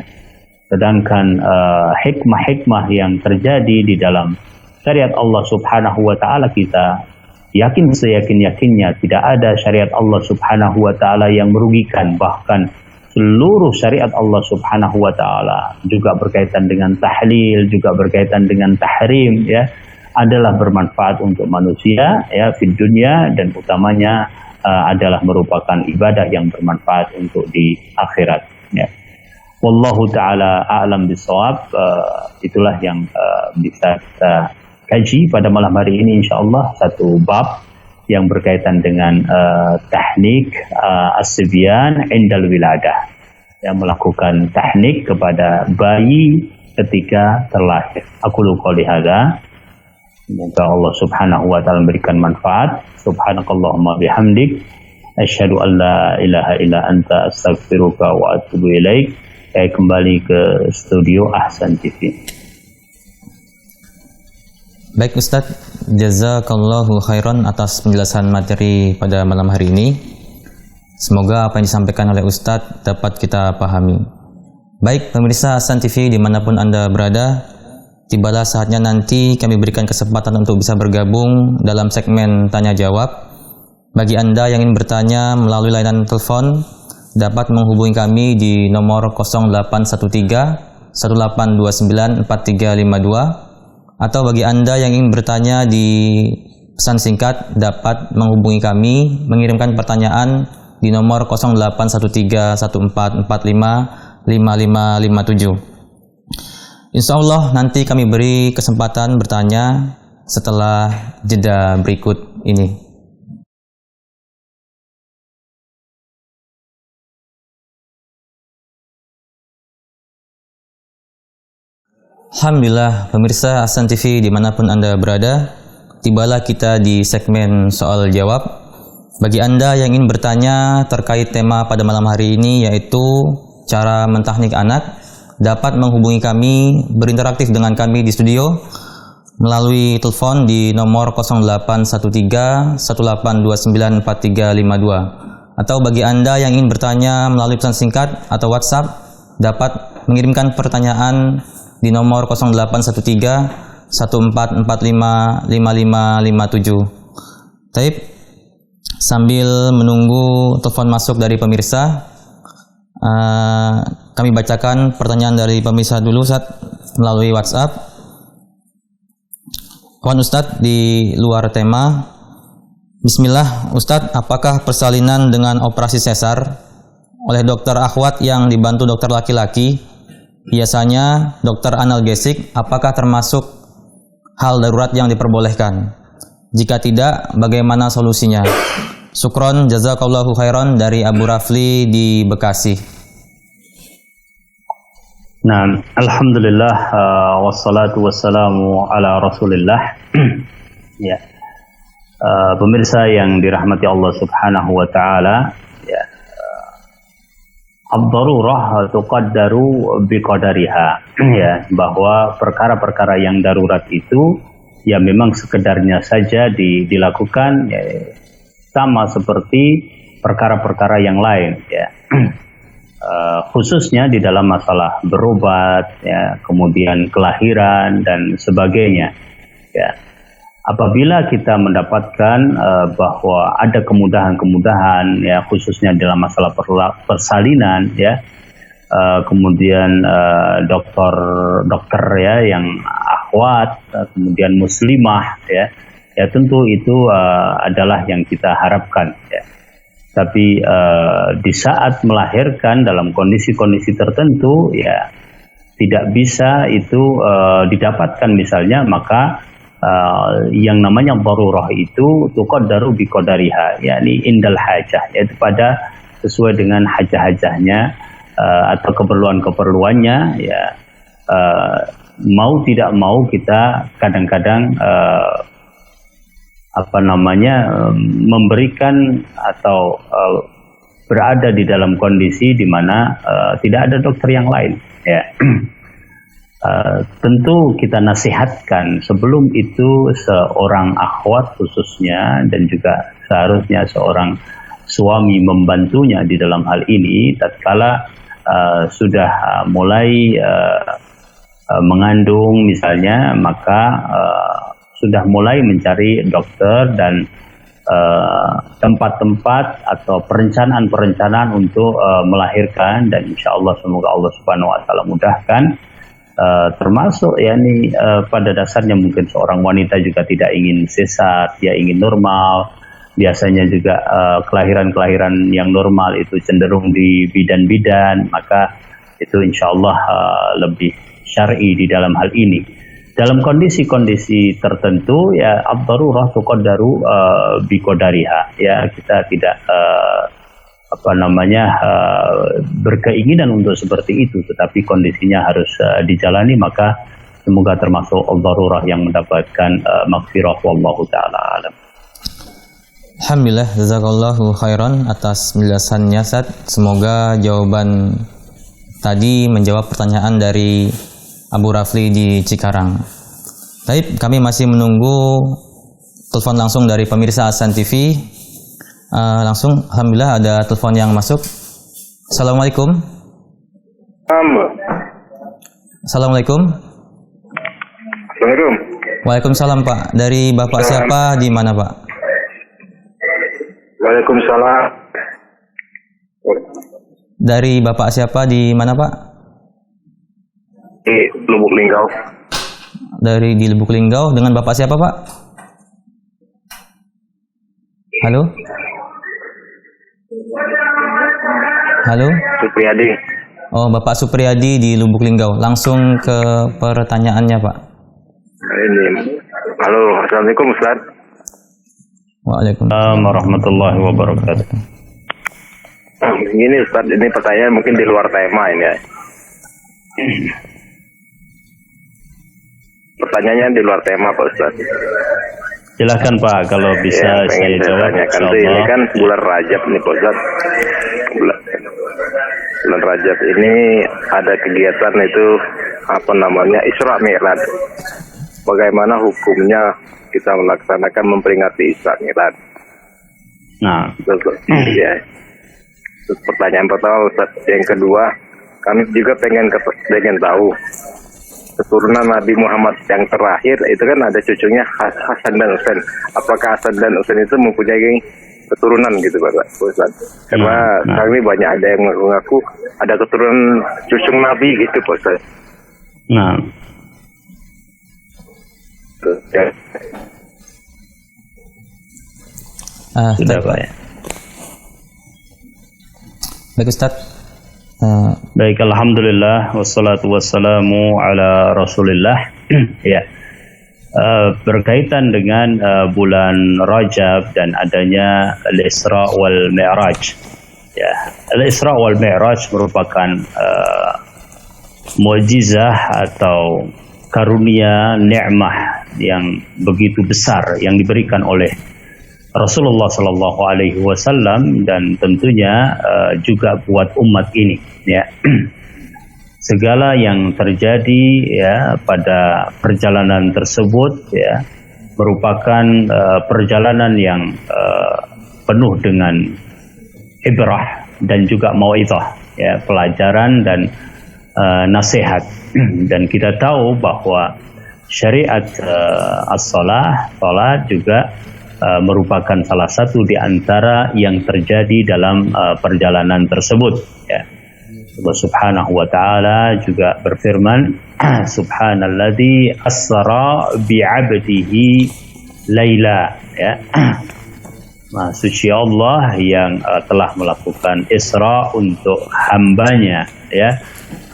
Sedangkan hikmah-hikmah yang terjadi di dalam syariat Allah Subhanahu wa taala, kita yakin seyakin-yakinnya tidak ada syariat Allah Subhanahu wa taala yang merugikan. Bahkan seluruh syariat Allah Subhanahu wa taala juga berkaitan dengan tahlil, juga berkaitan dengan tahrim, ya, adalah bermanfaat untuk manusia, ya, di dunia, dan utamanya adalah merupakan ibadah yang bermanfaat untuk di akhirat, ya. Wallahu ta'ala a'lam bishawab. Itulah yang bisa kita kaji pada malam hari ini, insyaallah, satu bab yang berkaitan dengan teknik as-sibyan indal wiladah, yang melakukan teknik kepada bayi ketika terlahir. Aku qouli hadza. Semoga Allah Subhanahu wa taala memberikan manfaat. Subhanakallahumma bihamdik, asyhadu an la ilaha illa anta, astaghfiruka wa atubu ilaik. Saya kembali ke studio Ahsan TV. Baik Ustadz, jazakallahu khairan atas penjelasan materi pada malam hari ini. Semoga apa yang disampaikan oleh Ustadz dapat kita pahami. Baik pemirsa Ahsan TV dimanapun Anda berada, tibalah saatnya nanti kami berikan kesempatan untuk bisa bergabung dalam segmen Tanya Jawab. Bagi Anda yang ingin bertanya melalui layanan telepon, dapat menghubungi kami di nomor 0813 1829 4352, atau bagi Anda yang ingin bertanya di pesan singkat dapat menghubungi kami, mengirimkan pertanyaan di nomor 0813 1445 5557. Insya Allah nanti kami beri kesempatan bertanya setelah jeda berikut ini. Alhamdulillah pemirsa Ahsan TV dimanapun Anda berada, tibalah kita di segmen soal jawab. Bagi Anda yang ingin bertanya terkait tema pada malam hari ini, yaitu cara mentahnik anak, dapat menghubungi kami, berinteraktif dengan kami di studio melalui telepon di nomor 0813 1829 4352, atau bagi Anda yang ingin bertanya melalui pesan singkat atau WhatsApp dapat mengirimkan pertanyaan di nomor 0813 1445 5557. Taib, sambil menunggu telepon masuk dari pemirsa, kami bacakan pertanyaan dari pemirsa dulu Ustaz melalui WhatsApp. Wan Ustaz, di luar tema. Bismillah Ustaz, apakah persalinan dengan operasi sesar oleh dokter akhwat yang dibantu dokter laki-laki, biasanya dokter analgesik, apakah termasuk hal darurat yang diperbolehkan? Jika tidak, bagaimana solusinya? Syukron, jazakallahu khairan, dari Abu Rafli di Bekasi. Nah, alhamdulillah, wassalatu wassalamu ala Rasulillah. Ya, pemirsa yang dirahmati Allah Subhanahu wa taala, ya. Ad-darurah tuqaddaru biqadariha. Ya, bahwa perkara-perkara yang darurat itu ya memang sekedarnya saja dilakukan, ya, sama seperti perkara-perkara yang lain, ya. Khususnya di dalam masalah berobat, ya, kemudian kelahiran dan sebagainya, ya. Apabila kita mendapatkan bahwa ada kemudahan-kemudahan, ya, khususnya dalam masalah persalinan, ya, kemudian dokter ya yang akhwat, kemudian muslimah, ya, ya tentu itu adalah yang kita harapkan, ya. Tapi di saat melahirkan dalam kondisi-kondisi tertentu, ya tidak bisa itu didapatkan misalnya, maka yang namanya darurah itu tuqaddaru biqadariha, yakni indal hajah, yaitu pada sesuai dengan hajah-hajahnya atau keperluan-keperluannya, ya. Mau tidak mau kita kadang-kadang memberikan atau berada di dalam kondisi di mana tidak ada dokter yang lain, ya. Tentu kita nasihatkan sebelum itu seorang akhwat khususnya, dan juga seharusnya seorang suami membantunya di dalam hal ini tatkala sudah mulai mengandung misalnya, maka sudah mulai mencari dokter dan tempat-tempat atau perencanaan-perencanaan untuk melahirkan, dan insya Allah semoga Allah Subhanahu Wa Taala mudahkan. Termasuk yakni pada dasarnya mungkin seorang wanita juga tidak ingin sesat, dia ingin normal. Biasanya juga kelahiran-kelahiran yang normal itu cenderung di bidan-bidan, maka itu insya Allah lebih syar'i di dalam hal ini. Dalam kondisi-kondisi tertentu, ya ad-darurah tuqaddaru biqadariha, ya kita tidak berkeinginan untuk seperti itu, tetapi kondisinya harus dijalani, maka semoga termasuk ad-darurah yang mendapatkan maghfirah, wallahu taala alam. Alhamdulillah, jazakallahu khairan atas penjelasannya, Ustaz. Semoga jawaban tadi menjawab pertanyaan dari Abu Rafli di Cikarang. Baik, kami masih menunggu telepon langsung dari pemirsa Ahsan TV. Langsung, alhamdulillah ada telepon yang masuk. Assalamualaikum. Assalamualaikum. Assalamualaikum. Waalaikumsalam, Pak. Dari Bapak siapa, di mana, Pak? Waalaikumsalam. Dari Bapak siapa, di mana, Pak? Di Lubuk Linggau. Dari di Lubuk Linggau. Dengan Bapak siapa, Pak? Halo? Halo? Supriyadi. Oh, Bapak Supriyadi di Lubuk Linggau. Langsung ke pertanyaannya, Pak. Ini. Halo, assalamualaikum Ustaz. Waalaikumsalam warahmatullahi wabarakatuh. Ini Ustaz, ini pertanyaan mungkin di luar tema ini ya. Pertanyaannya di luar tema, Pak Ustaz. Silahkan Pak, kalau bisa ya, saya jawab. Ini kan bulan Rajab nih Pak Ustaz. Bulan Rajab ini ada kegiatan itu Isra Mi'raj. Bagaimana hukumnya kita melaksanakan memperingati Isra Mi'raj? Nah, ya. Pertanyaan pertama Ustaz. Yang kedua, kami juga pengen tahu keturunan Nabi Muhammad yang terakhir itu kan ada cucunya Hasan dan Husain. Apakah Hasan dan Husain itu mempunyai keturunan gitu Pak Ustaz? Karena kami banyak ada yang mengaku ada keturunan cucu Nabi gitu Pak Ustaz. Nah, ya. Sudah Pak ya. Baik Ustaz. Baik, alhamdulillah wassalatu wassalamu ala Rasulillah. Ya. Berkaitan dengan bulan Rajab dan adanya Al-Isra wal Mi'raj. Ya, Al-Isra wal Mi'raj merupakan mukjizah atau karunia nikmah yang begitu besar yang diberikan oleh Rasulullah Sallallahu Alaihi Wasallam, dan tentunya juga buat umat ini, ya. Segala yang terjadi ya pada perjalanan tersebut ya merupakan perjalanan yang penuh dengan ibrah dan juga mau'izah, ya, pelajaran dan nasihat. Dan kita tahu bahwa syariat salat juga merupakan salah satu di antara yang terjadi dalam perjalanan tersebut, ya. Allah Subhanahu wa taala juga berfirman, Subhanalladzi asra bi'abdihi laila, ya. Suci Allah yang telah melakukan Isra untuk hambanya, ya,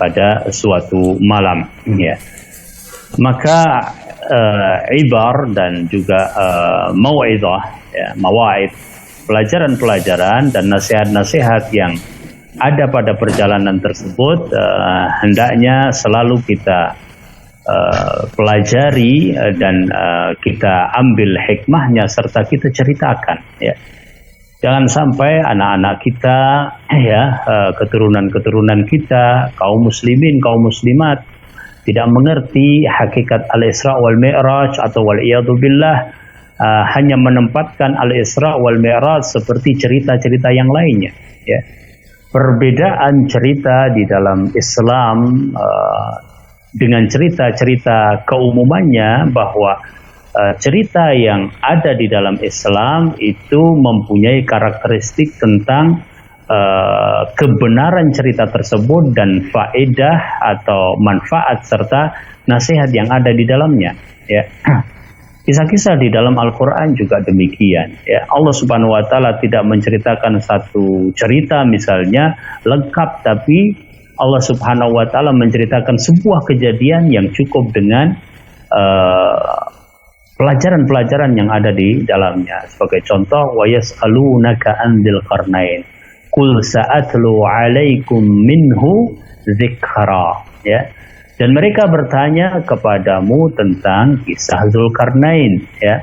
pada suatu malam, ya. Maka ibar dan juga mau'izah, ya, mawa'id, pelajaran-pelajaran dan nasihat-nasihat yang ada pada perjalanan tersebut hendaknya selalu kita pelajari dan kita ambil hikmahnya serta kita ceritakan, ya. Jangan sampai anak-anak kita, ya, keturunan-keturunan kita, kaum muslimin, kaum muslimat tidak mengerti hakikat al-Isra wal Mi'raj atau wal iyadu billah, hanya menempatkan al-Isra wal Mi'raj seperti cerita-cerita yang lainnya, ya. Perbedaan cerita di dalam Islam dengan cerita-cerita keumumannya, bahwa cerita yang ada di dalam Islam itu mempunyai karakteristik tentang kebenaran cerita tersebut dan faedah atau manfaat serta nasihat yang ada di dalamnya, ya. Kisah-kisah di dalam Al-Quran juga demikian, ya. Allah Subhanahu wa taala tidak menceritakan satu cerita misalnya lengkap, tapi Allah Subhanahu wa taala menceritakan sebuah kejadian yang cukup dengan pelajaran-pelajaran yang ada di dalamnya. Sebagai contoh, wa yas'alunaka 'anil qarnain qul sa'atlu 'alaikum minhu dzikra, ya. Dan mereka bertanya kepadamu tentang kisah Dzulkarnain, ya.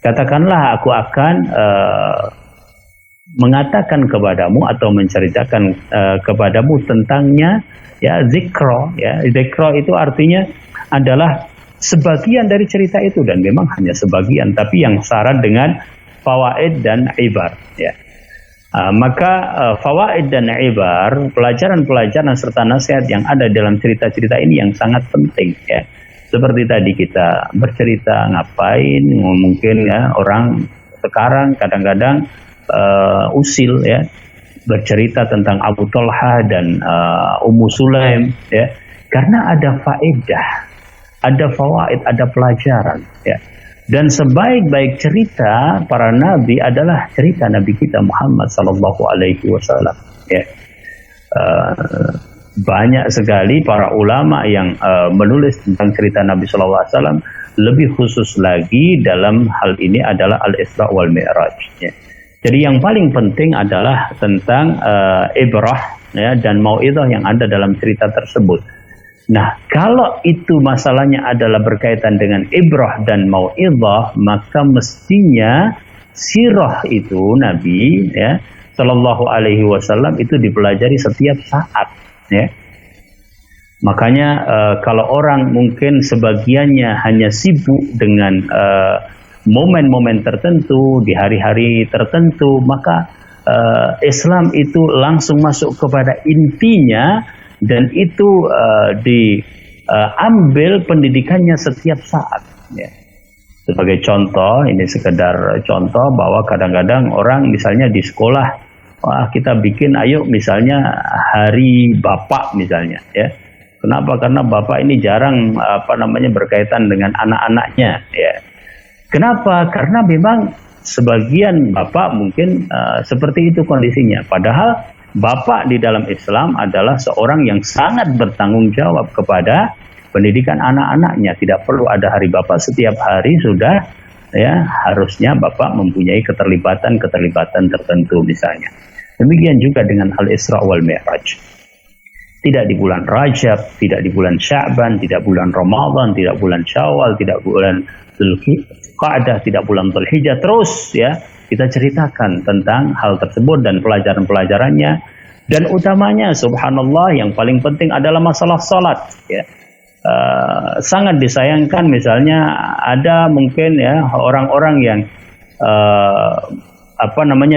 Katakanlah aku akan mengatakan kepadamu atau menceritakan kepadamu tentangnya, ya, zikra, ya. Zikra itu artinya adalah sebagian dari cerita itu, dan memang hanya sebagian, tapi yang syarat dengan fawaid dan ibar, ya. Maka fawaid dan ibar, pelajaran-pelajaran serta nasihat yang ada dalam cerita-cerita ini yang sangat penting, ya. Seperti tadi kita bercerita ngapain, mungkin ya orang sekarang kadang-kadang usil, ya, bercerita tentang Abu Talha dan Ummu Sulaim, ya, karena ada faedah, ada fawaid, ada pelajaran, ya. Dan sebaik-baik cerita para nabi adalah cerita Nabi kita Muhammad Sallallahu Alaihi Wasallam, ya. Banyak sekali para ulama yang menulis tentang cerita Nabi Sallallahu Alaihi Wasallam. Lebih khusus lagi dalam hal ini adalah Al-Isra wal Mi'raj, ya. Jadi yang paling penting adalah tentang ibrah, ya, dan mau'izah yang ada dalam cerita tersebut. Nah, kalau itu masalahnya adalah berkaitan dengan ibrah dan mau'izah, maka mestinya sirah itu Nabi, ya, Sallallahu Alaihi Wasallam itu dipelajari setiap saat, ya. Makanya kalau orang mungkin sebagiannya hanya sibuk dengan momen-momen tertentu di hari-hari tertentu, maka Islam itu langsung masuk kepada intinya. Dan itu diambil pendidikannya setiap saat, ya. Sebagai contoh, ini sekedar contoh bahwa kadang-kadang orang misalnya di sekolah, wah kita bikin ayo misalnya hari bapak misalnya, ya. Kenapa? Karena bapak ini jarang berkaitan dengan anak-anaknya, ya. Kenapa? Karena memang sebagian bapak mungkin seperti itu kondisinya. Padahal bapak di dalam Islam adalah seorang yang sangat bertanggung jawab kepada pendidikan anak-anaknya. Tidak perlu ada hari bapak setiap hari, sudah, ya, harusnya bapak mempunyai keterlibatan tertentu misalnya. Demikian juga dengan Al-Isra wal Mi'raj. Tidak di bulan Rajab, tidak di bulan Sya'ban, tidak bulan Ramadan, tidak bulan Syawal, tidak bulan Dzulqa'dah, tidak bulan Dzulhijjah. Terus ya, kita ceritakan tentang hal tersebut dan pelajaran-pelajarannya. Dan utamanya, subhanallah, yang paling penting adalah masalah salat ya. Sangat disayangkan misalnya ada mungkin ya orang-orang yang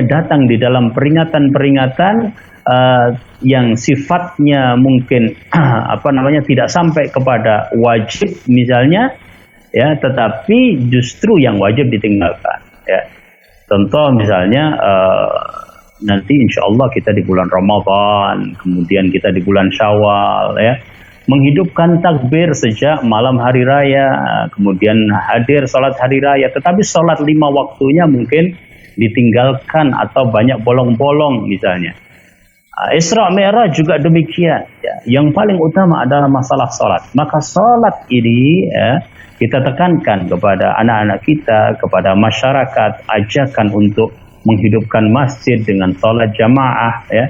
datang di dalam peringatan-peringatan yang sifatnya mungkin tidak sampai kepada wajib misalnya ya, tetapi justru yang wajib ditinggalkan ya. Contoh misalnya nanti insya Allah kita di bulan Ramadan, kemudian kita di bulan Syawal ya, menghidupkan takbir sejak malam hari raya, kemudian hadir sholat hari raya, tetapi sholat 5 waktunya mungkin ditinggalkan atau banyak bolong-bolong misalnya. Isra Mi'raj juga demikian ya. Yang paling utama adalah masalah sholat. Maka sholat ini ya, kita tekankan kepada anak-anak kita, kepada masyarakat, ajakan untuk menghidupkan masjid dengan sholat jamaah ya,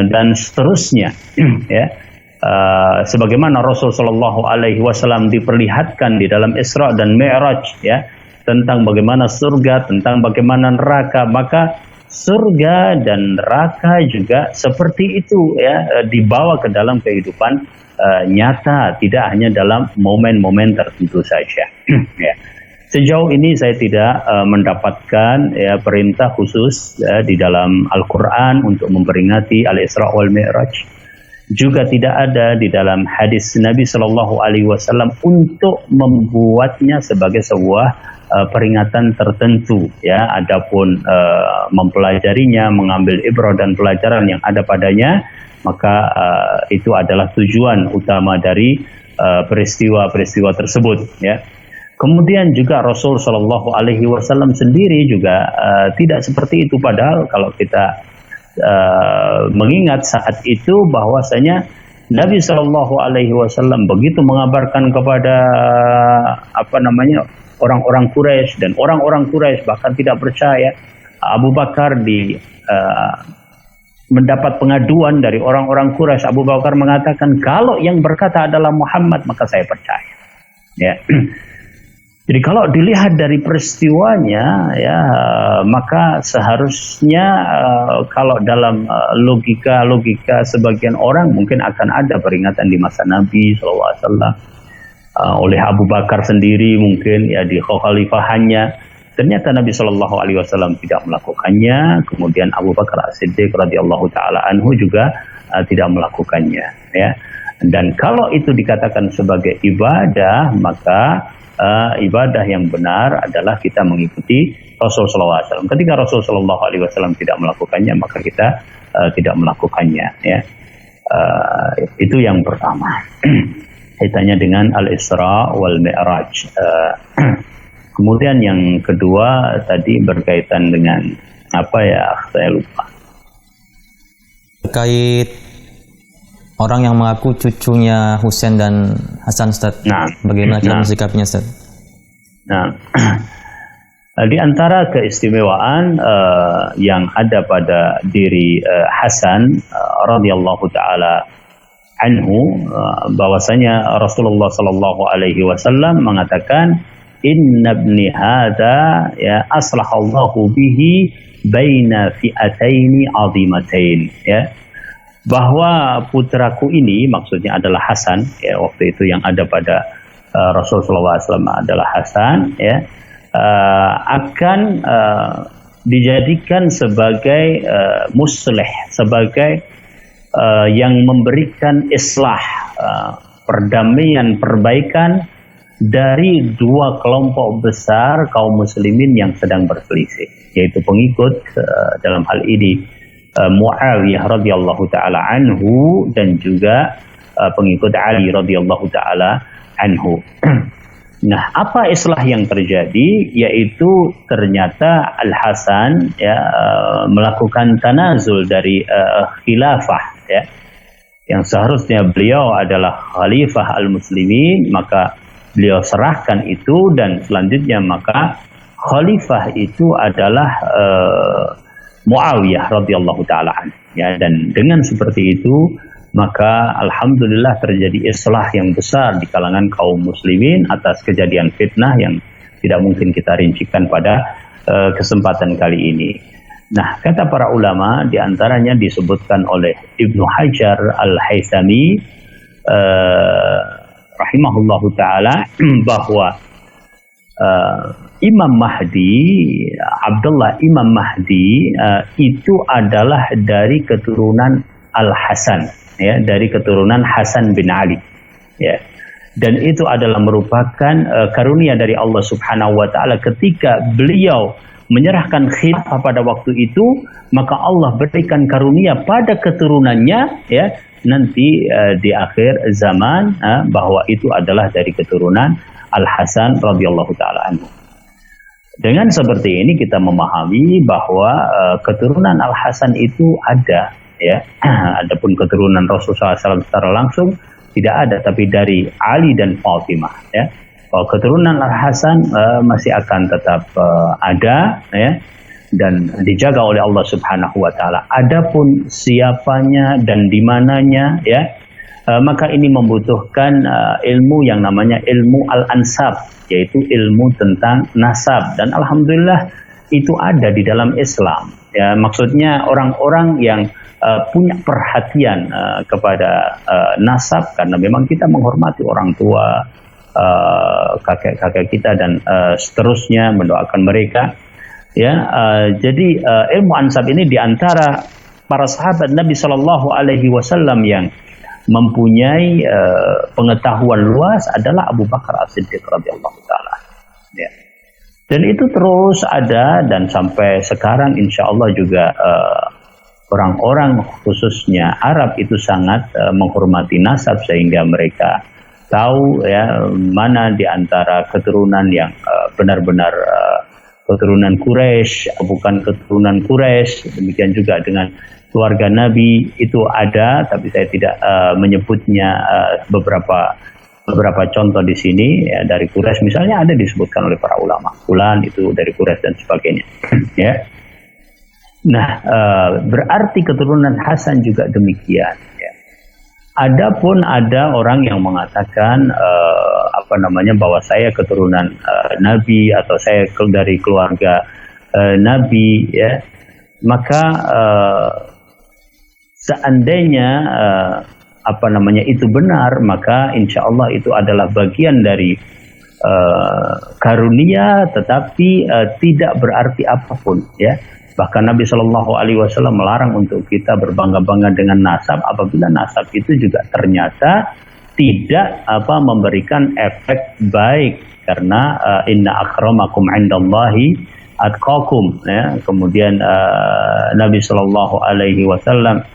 dan seterusnya ya. Sebagaimana Rasul Shallallahu Alaihi Wasallam diperlihatkan di dalam Isra dan Mi'raj ya, tentang bagaimana surga, tentang bagaimana neraka, maka surga dan neraka juga seperti itu ya, dibawa ke dalam kehidupan nyata, tidak hanya dalam momen-momen tertentu saja. Ya. Sejauh ini saya tidak mendapatkan ya, perintah khusus ya, di dalam Al-Quran untuk memperingati Al-Isra wal Mi'raj. Juga tidak ada di dalam hadis Nabi Shallallahu Alaihi Wasallam untuk membuatnya sebagai sebuah peringatan tertentu ya. Adapun mempelajarinya, mengambil ibrah dan pelajaran yang ada padanya, maka itu adalah tujuan utama dari peristiwa-peristiwa tersebut ya. Kemudian juga Rasul Shallallahu Alaihi Wasallam sendiri juga tidak seperti itu, padahal kalau kita mengingat saat itu bahwasanya Nabi Shallallahu Alaihi Wasallam begitu mengabarkan kepada orang-orang Quraisy, dan orang-orang Quraisy bahkan tidak percaya. Abu Bakar mendapat pengaduan dari orang-orang Quraisy. Abu Bakar mengatakan, kalau yang berkata adalah Muhammad maka saya percaya. Ya. Jadi kalau dilihat dari peristiwanya ya, maka seharusnya kalau dalam logika sebagian orang mungkin akan ada peringatan di masa Nabi SAW. Oleh Abu Bakar sendiri mungkin ya di khalifahannya, ternyata Nabi Shallallahu Alaihi Wasallam tidak melakukannya. Kemudian Abu Bakar As-Siddiq radhiyallahu taala anhu juga tidak melakukannya ya. Dan kalau itu dikatakan sebagai ibadah, maka ibadah yang benar adalah kita mengikuti Rasul Sallallahu Alaihi Wasallam. Ketika Rasul Sallallahu Alaihi Wasallam tidak melakukannya, maka kita tidak melakukannya ya. Itu yang pertama. Kaitannya dengan Al-Isra wal Mi'raj. Kemudian yang kedua tadi berkaitan dengan apa ya, saya lupa. Terkait orang yang mengaku cucunya Husain dan Hasan, Ustaz. Nah, bagaimana kita mensikapnya, Ustaz? Nah, di antara keistimewaan yang ada pada diri Hasan radhiyallahu taala anhu, bahwasanya Rasulullah sallallahu alaihi wasallam mengatakan, inna ibni hadza ya aslahallahu bihi baina fi'ataini 'azimatain ya, bahwa putraku ini, maksudnya adalah Hasan ya, waktu itu yang ada pada Rasul sallallahu alaihi wasallam adalah Hasan ya, akan dijadikan sebagai muslih, sebagai yang memberikan islah, perdamaian, perbaikan dari dua kelompok besar kaum muslimin yang sedang berselisih, yaitu pengikut dalam hal ini Muawiyah radhiyallahu taala anhu dan juga pengikut Ali radhiyallahu taala anhu. Nah, apa islah yang terjadi? Yaitu ternyata Al-Hasan ya melakukan tanazul dari khilafah ya, yang seharusnya beliau adalah khalifah al-muslimin, maka beliau serahkan itu, dan selanjutnya maka khalifah itu adalah Muawiyah radhiyallahu taala anhu ya. Dan dengan seperti itu maka alhamdulillah terjadi islah yang besar di kalangan kaum muslimin atas kejadian fitnah yang tidak mungkin kita rincikan pada kesempatan kali ini. Nah, kata para ulama diantaranya disebutkan oleh Ibnu Hajar Al-Haythami rahimahullahu ta'ala bahwa Imam Mahdi, Abdullah Imam Mahdi itu adalah dari keturunan Al-Hasan, ya, dari keturunan Hasan bin Ali, ya. Dan itu adalah merupakan karunia dari Allah Subhanahu wa taala ketika beliau menyerahkan khilafah pada waktu itu, maka Allah berikan karunia pada keturunannya, ya, nanti di akhir zaman bahwa itu adalah dari keturunan Al-Hasan radhiyallahu taala anhu. Dengan seperti ini kita memahami bahwa keturunan Al-Hasan itu ada, ya. Adapun keturunan Rasulullah SAW secara langsung tidak ada, tapi dari Ali dan Fatimah, ya. Bahwa keturunan Al-Hasan masih akan tetap ada, ya, dan dijaga oleh Allah Subhanahu wa taala. Adapun siapanya dan di mananya, ya, maka ini membutuhkan ilmu yang namanya ilmu al-ansab, yaitu ilmu tentang nasab, dan alhamdulillah itu ada di dalam Islam, ya. Maksudnya orang-orang yang punya perhatian kepada nasab, karena memang kita menghormati orang tua, kakek-kakek kita dan seterusnya, mendoakan mereka, ya. Jadi ilmu ansab ini diantara para sahabat Nabi Shallallahu Alaihi Wasallam yang mempunyai pengetahuan luas adalah Abu Bakar As-Siddiq radhiyallahu taala, ya. Dan itu terus ada dan sampai sekarang insya Allah juga orang-orang khususnya Arab itu sangat menghormati nasab, sehingga mereka tahu, ya, mana di antara keturunan yang benar-benar keturunan Quraisy, bukan keturunan Quraisy. Demikian juga dengan keluarga Nabi itu ada, tapi saya tidak menyebutnya. Beberapa contoh di sini, ya, dari Quraisy misalnya ada disebutkan oleh para ulama, fulan itu dari Quraisy dan sebagainya, ya. Nah, berarti keturunan Hasan juga demikian, ya. Adapun ada orang yang mengatakan bahwa saya keturunan Nabi atau saya dari keluarga Nabi, ya, maka seandainya itu benar, maka insya Allah itu adalah bagian dari karunia, tetapi tidak berarti apapun, ya. Bahkan Nabi Shallallahu Alaihi Wasallam melarang untuk kita berbangga-bangga dengan nasab apabila nasab itu juga ternyata tidak memberikan efek baik, karena inna akramakum indallahi atqakum, ya. Kemudian Nabi Shallallahu Alaihi Wasallam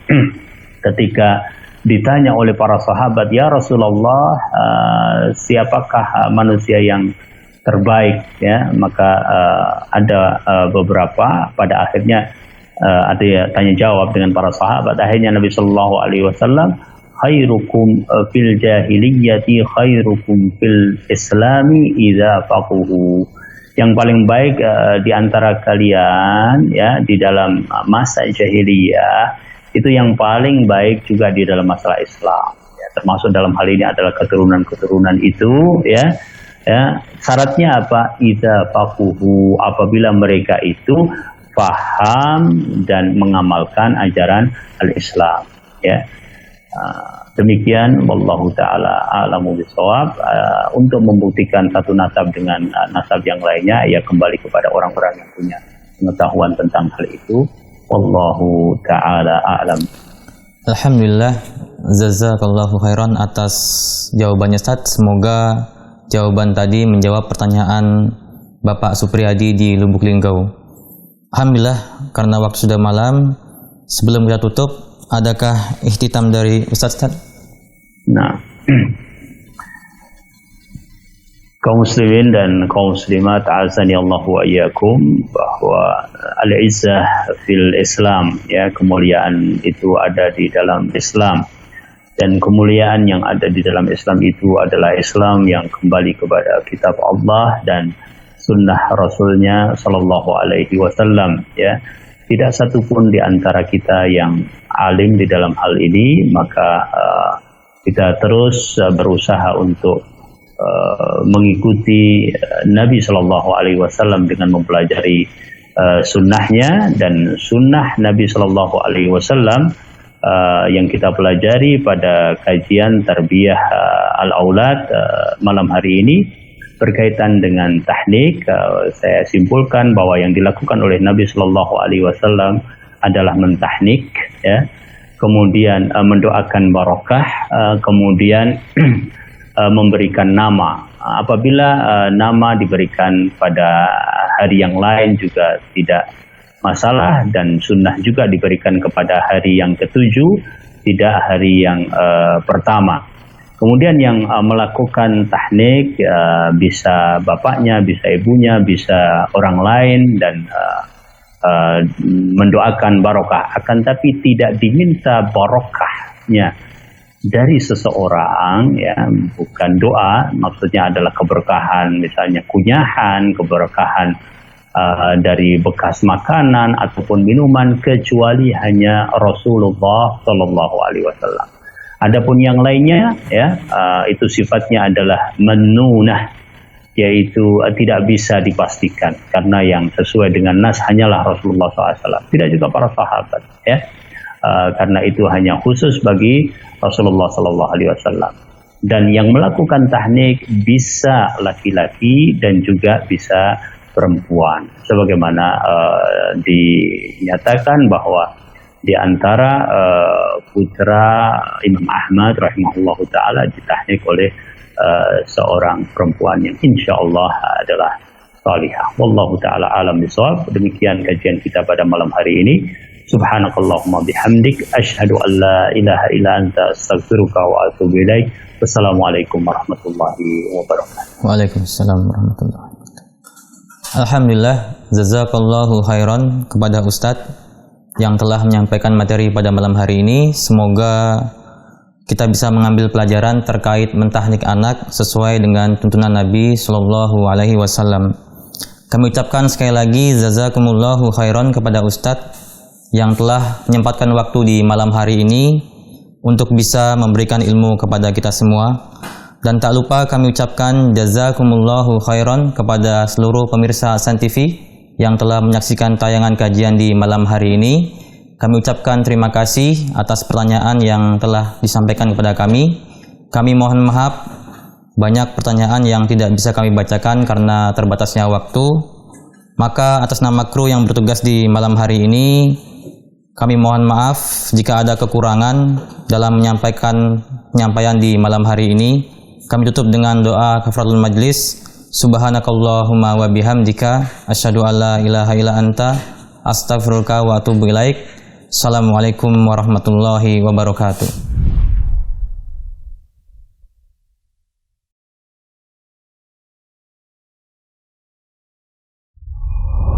ketika ditanya oleh para sahabat, ya Rasulullah, siapakah manusia yang terbaik, ya, maka ada beberapa, pada akhirnya ada tanya jawab dengan para sahabat. Akhirnya Nabi Shallallahu Alaihi Wasallam, khairukum fil jahiliyati khairukum fil islami idza faquhu. Yang paling baik di antara kalian, ya, di dalam masa jahiliyah itu yang paling baik juga di dalam masalah Islam, ya. Termasuk dalam hal ini adalah keturunan-keturunan itu, ya. Ya, syaratnya apa? Idza faquhu, apabila mereka itu paham dan mengamalkan ajaran al-Islam, ya. Demikian, wallahu taala a'lamu bishawab. Untuk membuktikan satu nasab dengan nasab yang lainnya, ya kembali kepada orang-orang yang punya pengetahuan tentang hal itu. Wallahu taala a'lam. Alhamdulillah, jazakallahu khairan atas jawabannya, Ustaz. Semoga jawaban tadi menjawab pertanyaan Bapak Supriyadi di Lubuk Linggau. Alhamdulillah, karena waktu sudah malam, sebelum kita tutup, adakah ikhtitam dari Ustaz? Nah, kaum muslimin dan kaum muslimat, azani Allah wa iyyakum, bahwa al-izzah fil Islam, ya, kemuliaan itu ada di dalam Islam. Dan kemuliaan yang ada di dalam Islam itu adalah Islam yang kembali kepada kitab Allah dan sunnah Rasulnya Sallallahu Alaihi Wasallam, ya. tidak satupun di antara kita yang alim di dalam hal ini, maka kita terus berusaha untuk mengikuti Nabi Shallallahu Alaihi Wasallam dengan mempelajari sunnahnya, dan sunnah Nabi Shallallahu Alaihi Wasallam yang kita pelajari pada kajian tarbiyah al-aulad malam hari ini berkaitan dengan tahnik. Saya simpulkan bahwa yang dilakukan oleh Nabi Shallallahu Alaihi Wasallam adalah mentahnik, ya, kemudian mendoakan barokah, kemudian memberikan nama. Apabila nama diberikan pada hari yang lain juga tidak masalah, dan sunnah juga diberikan kepada hari yang ketujuh, tidak hari yang pertama. Kemudian yang melakukan tahnik bisa bapaknya, bisa ibunya, bisa orang lain, dan mendoakan barokah. Akan tapi tidak diminta barokahnya dari seseorang, ya, bukan doa, maksudnya adalah keberkahan, misalnya kunyahan, keberkahan dari bekas makanan ataupun minuman, kecuali hanya Rasulullah Shallallahu Alaihi Wasallam. Adapun yang lainnya, ya, itu sifatnya adalah menunah, yaitu tidak bisa dipastikan, karena yang sesuai dengan nas hanyalah Rasulullah SAW, tidak juga para sahabat, ya, karena itu hanya khusus bagi Rasulullah Sallallahu Alaihi Wasallam. Dan yang melakukan tahnik bisa laki-laki dan juga bisa perempuan, sebagaimana dinyatakan bahwa di antara putra Imam Ahmad rahimahullahu taala ditahnik oleh seorang perempuan yang insya Allah adalah salihah. Wallahu taala alam bisawab. Demikian kajian kita pada malam hari ini. Subhanakallahumma bihamdik, asyhadu an la ilaha illa anta, astaghfiruka wa atubu ilaik. Wassalamualaikum warahmatullahi wabarakatuh. Waalaikumsalam warahmatullahi wabarakatuh. Alhamdulillah, jazakallahu khairan kepada Ustadz yang telah menyampaikan materi pada malam hari ini. Semoga kita bisa mengambil pelajaran terkait mentahnik anak sesuai dengan tuntunan Nabi Shallallahu Alaihi Wasallam. Kami ucapkan sekali lagi jazakumullahu khairan kepada Ustadz yang telah menyempatkan waktu di malam hari ini untuk bisa memberikan ilmu kepada kita semua. Dan tak lupa kami ucapkan jazakumullahu khairan kepada seluruh pemirsa Hasan TV yang telah menyaksikan tayangan kajian di malam hari ini. Kami ucapkan terima kasih atas pertanyaan yang telah disampaikan kepada kami. Kami mohon maaf banyak pertanyaan yang tidak bisa kami bacakan karena terbatasnya waktu. Maka atas nama kru yang bertugas di malam hari ini, kami mohon maaf jika ada kekurangan dalam penyampaian di malam hari ini. Kami tutup dengan doa kafaratul majlis. Subhanakallahumma wa bihamdika, asyhadu an la ilaha illa anta, astaghfiruka wa atubu ilaik. Assalamualaikum warahmatullahi wabarakatuh.